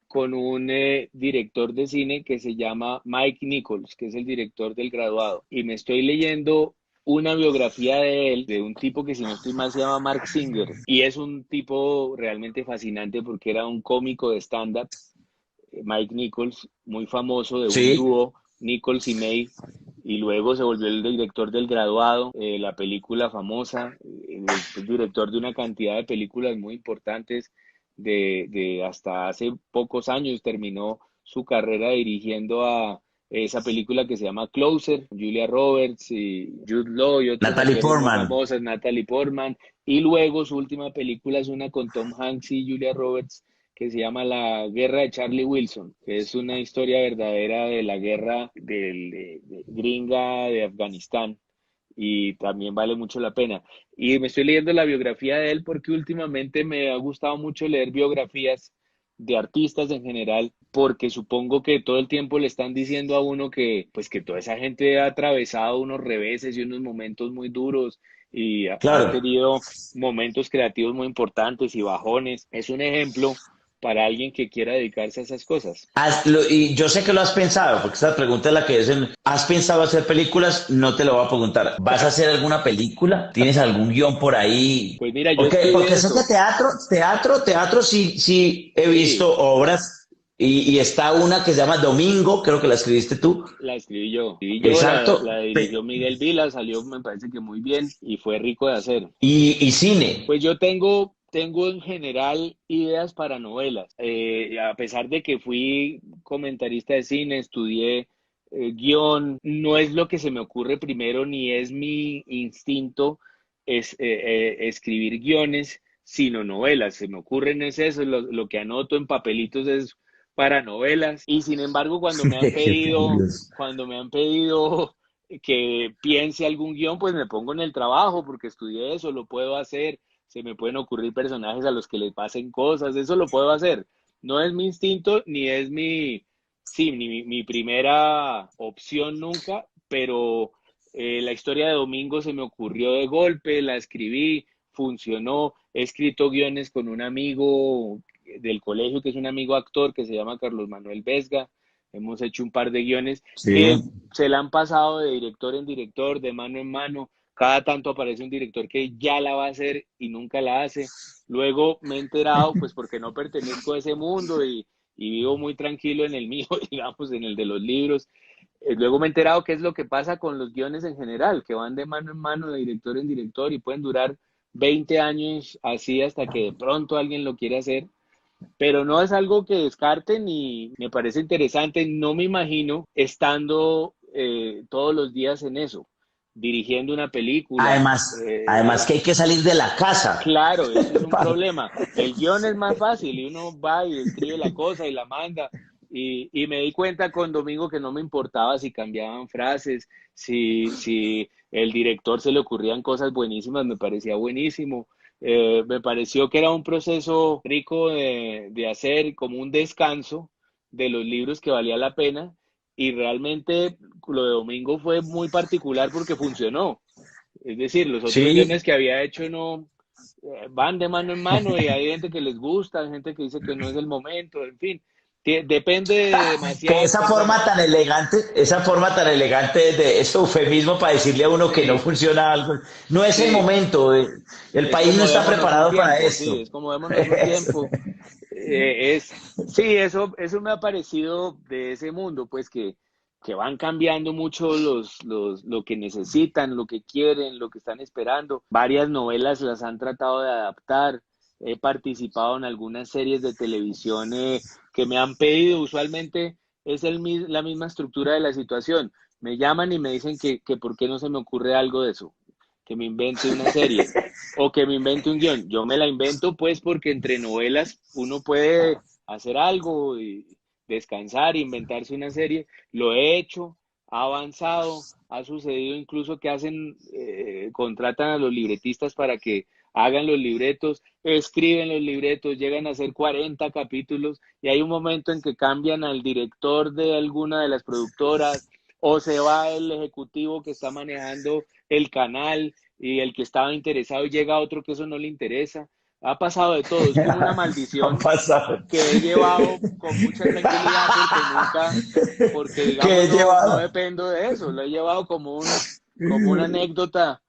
con un director de cine que se llama Mike Nichols, que es el director del Graduado. Y me estoy leyendo una biografía de él, de un tipo que si no estoy mal se llama Mark Singer. Y es un tipo realmente fascinante porque era un cómico de stand-up, Mike Nichols, muy famoso de un Sí. dúo, Nichols y May. Y luego se volvió el director del Graduado, la película famosa, el director de una cantidad de películas muy importantes de hasta hace pocos años terminó su carrera dirigiendo a esa película que se llama Closer, Julia Roberts y Jude Law y otros Natalie actores muy Portman. famosos, Natalie Portman, y luego su última película es una con Tom Hanks y Julia Roberts que se llama La Guerra de Charlie Wilson, que es una historia verdadera de la guerra de gringa de Afganistán y también vale mucho la pena. Y me estoy leyendo la biografía de él porque últimamente me ha gustado mucho leer biografías de artistas en general, porque supongo que todo el tiempo le están diciendo a uno que, pues que toda esa gente ha atravesado unos reveses y unos momentos muy duros y han Claro. tenido momentos creativos muy importantes y bajones. Es un ejemplo para alguien que quiera dedicarse a esas cosas. Y yo sé que lo has pensado, porque esta pregunta es la que dicen, ¿has pensado hacer películas? No te lo voy a preguntar. ¿Vas a hacer alguna película? ¿Tienes algún guión por ahí? Pues mira, yo escribí Porque sé que eso. teatro sí he Sí, visto obras y está una que se llama Domingo, creo que la escribiste tú. la escribí yo. Escribí yo, Exacto. la dirigió Miguel Vila, salió me parece que muy bien y fue rico de hacer. Y cine. Pues yo tengo en general ideas para novelas. A pesar de que fui comentarista de cine, estudié guión, no es lo que se me ocurre primero, ni es mi instinto escribir guiones, sino novelas. Se me ocurren es eso, lo que anoto en papelitos es para novelas. Y sin embargo, cuando me han pedido que piense algún guión, pues me pongo en el trabajo porque estudié eso, lo puedo hacer. Se me pueden ocurrir personajes a los que les pasen cosas, eso lo puedo hacer. No es mi instinto, ni es mi primera opción nunca, pero la historia de Domingo se me ocurrió de golpe, la escribí, funcionó. He escrito guiones con un amigo del colegio que es un amigo actor que se llama Carlos Manuel Vesga. Hemos hecho un par de guiones que Sí. se la han pasado de director en director, de mano en mano. Cada tanto aparece un director que ya la va a hacer y nunca la hace. Luego me he enterado, pues porque no pertenezco a ese mundo y vivo muy tranquilo en el mío, digamos, en el de los libros. Luego me he enterado qué es lo que pasa con los guiones en general, que van de mano en mano, de director en director y pueden durar 20 años así hasta que de pronto alguien lo quiere hacer. Pero no es algo que descarten y me parece interesante. No me imagino estando todos los días en eso, dirigiendo una película. Además que hay que salir de la casa. Claro, eso es un problema. El guión es más fácil y uno va y escribe la cosa y la manda. Y me di cuenta con Domingo que no me importaba si cambiaban frases, si el director se le ocurrían cosas buenísimas, me parecía buenísimo. Me pareció que era un proceso rico de hacer, como un descanso de los libros que valía la pena. Y realmente lo de Domingo fue muy particular porque funcionó. Es decir, los otros Sí, guiones que había hecho no van de mano en mano y hay gente que les gusta, hay gente que dice que no es el momento, en fin. Depende de que demasiadas cosas. esa forma tan elegante de ese eufemismo para decirle a uno que no Sí, funciona algo, no es el sí. momento, el Es país no como está démonos un preparado para tiempo, sí, esto. es como démonos un tiempo. Sí, eso me ha parecido de ese mundo, pues que van cambiando mucho lo que necesitan, lo que quieren, lo que están esperando. Varias novelas las han tratado de adaptar. He participado en algunas series de televisión que me han pedido. Usualmente es la misma estructura de la situación. Me llaman y me dicen que por qué no se me ocurre algo de eso, que me invente una serie o que me invente un guión. Yo me la invento pues porque entre novelas uno puede hacer algo y descansar, inventarse una serie. Lo he hecho, ha avanzado, ha sucedido incluso que contratan a los libretistas para que hagan los libretos, escriben los libretos, llegan a hacer 40 capítulos y hay un momento en que cambian al director de alguna de las productoras o se va el ejecutivo que está manejando el canal y el que estaba interesado y llega otro que eso no le interesa. Ha pasado de todo, es como una Han maldición pasado. que he llevado con mucha tranquilidad porque Que digamos he no llevado. dependo de eso, lo he llevado como una anécdota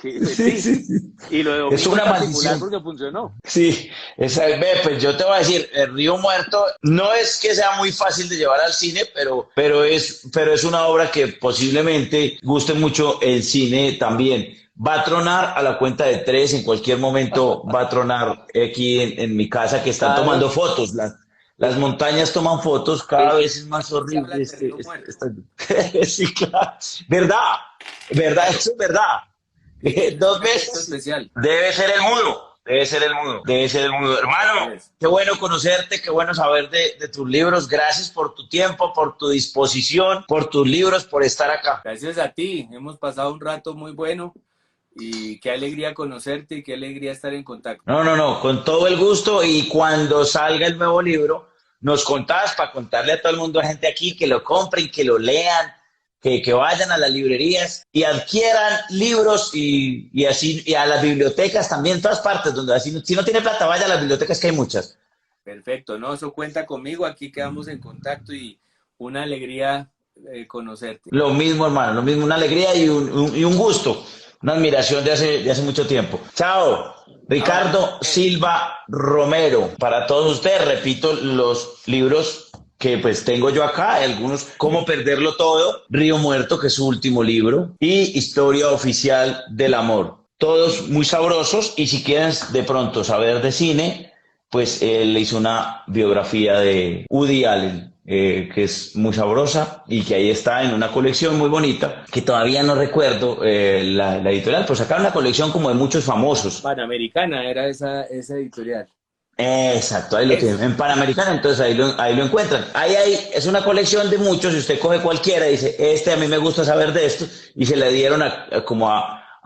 que Sí, sí, sí, sí. y lo de Es Domingo en una particular maldición. porque funcionó. Sí, pues yo te voy a decir, El Río Muerto no es que sea muy fácil de llevar al cine, pero es una obra que posiblemente guste mucho el cine también. Va a tronar a la cuenta de tres, en cualquier momento va a tronar aquí en mi casa que están Cada tomando vez fotos. Las montañas toman fotos, cada es, vez es más Que horrible hablan de Río Muerto. Sí, claro. ¿Verdad? ¿Verdad? Eso es verdad. Dos Un efecto veces. especial. Debe ser el mudo. Debe ser el mudo. Debe ser el mudo. Hermano, Yes. qué bueno conocerte, qué bueno saber de tus libros. Gracias por tu tiempo, por tu disposición, por tus libros, por estar acá. Gracias a ti. Hemos pasado un rato muy bueno y qué alegría conocerte y qué alegría estar en contacto. No, con todo el gusto. Y cuando salga el nuevo libro, nos contás para contarle a todo el mundo, a gente aquí, que lo compren, que lo lean, que vayan a las librerías y adquieran libros y así, y a las bibliotecas también, en todas partes, donde así, si no tiene plata, vaya a las bibliotecas que hay muchas. Perfecto, ¿no? Eso cuenta conmigo. Aquí quedamos en contacto y una alegría conocerte. Lo mismo, hermano, lo mismo, una alegría y un gusto, una admiración de hace mucho tiempo. Chao, Ricardo Silva Romero. Para todos ustedes, repito, los libros que pues tengo yo acá, algunos, Cómo perderlo todo, Río Muerto, que es su último libro, y Historia oficial del amor. Todos muy sabrosos y si quieren de pronto saber de cine, pues él hizo una biografía de Woody Allen, que es muy sabrosa y que ahí está en una colección muy bonita, que todavía no recuerdo la editorial, pues sacaron una colección como de muchos famosos. Panamericana era esa editorial. Exacto, ahí lo tienen. En Panamericana, entonces ahí lo encuentran. Es una colección de muchos, y usted coge cualquiera y dice, a mí me gusta saber de esto, y se le dieron a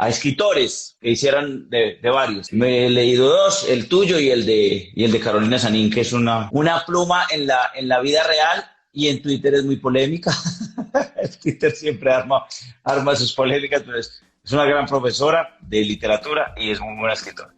escritores que hicieran de varios. Me he leído dos, el tuyo y el de Carolina Sanín, que es una pluma en la vida real, y en Twitter es muy polémica. Twitter siempre arma sus polémicas, pero es una gran profesora de literatura y es muy buena escritora.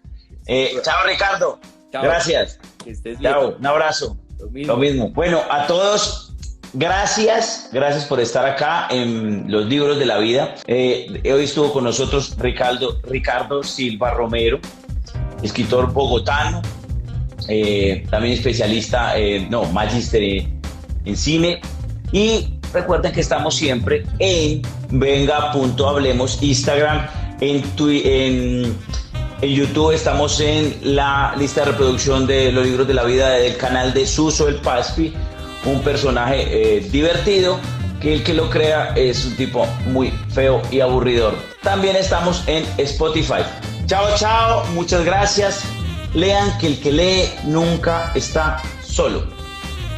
Chao, Ricardo. Chao. Gracias. Que estés bien. Chao, un abrazo. Lo mismo. Bueno, a todos, gracias por estar acá en Los Libros de la Vida. Hoy estuvo con nosotros Ricardo Silva Romero, escritor bogotano, también especialista, magíster en cine. Y recuerden que estamos siempre en venga.hablemos, Instagram, en YouTube estamos en la lista de reproducción de Los Libros de la Vida del canal de Suso el Paspi, un personaje divertido que el que lo crea es un tipo muy feo y aburridor. También estamos en Spotify. Chao, muchas gracias. Lean, que el que lee nunca está solo.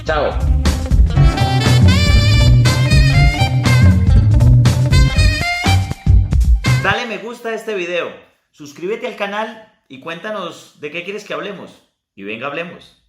Chao. Dale me gusta a este video, suscríbete al canal y cuéntanos de qué quieres que hablemos. Y venga, hablemos.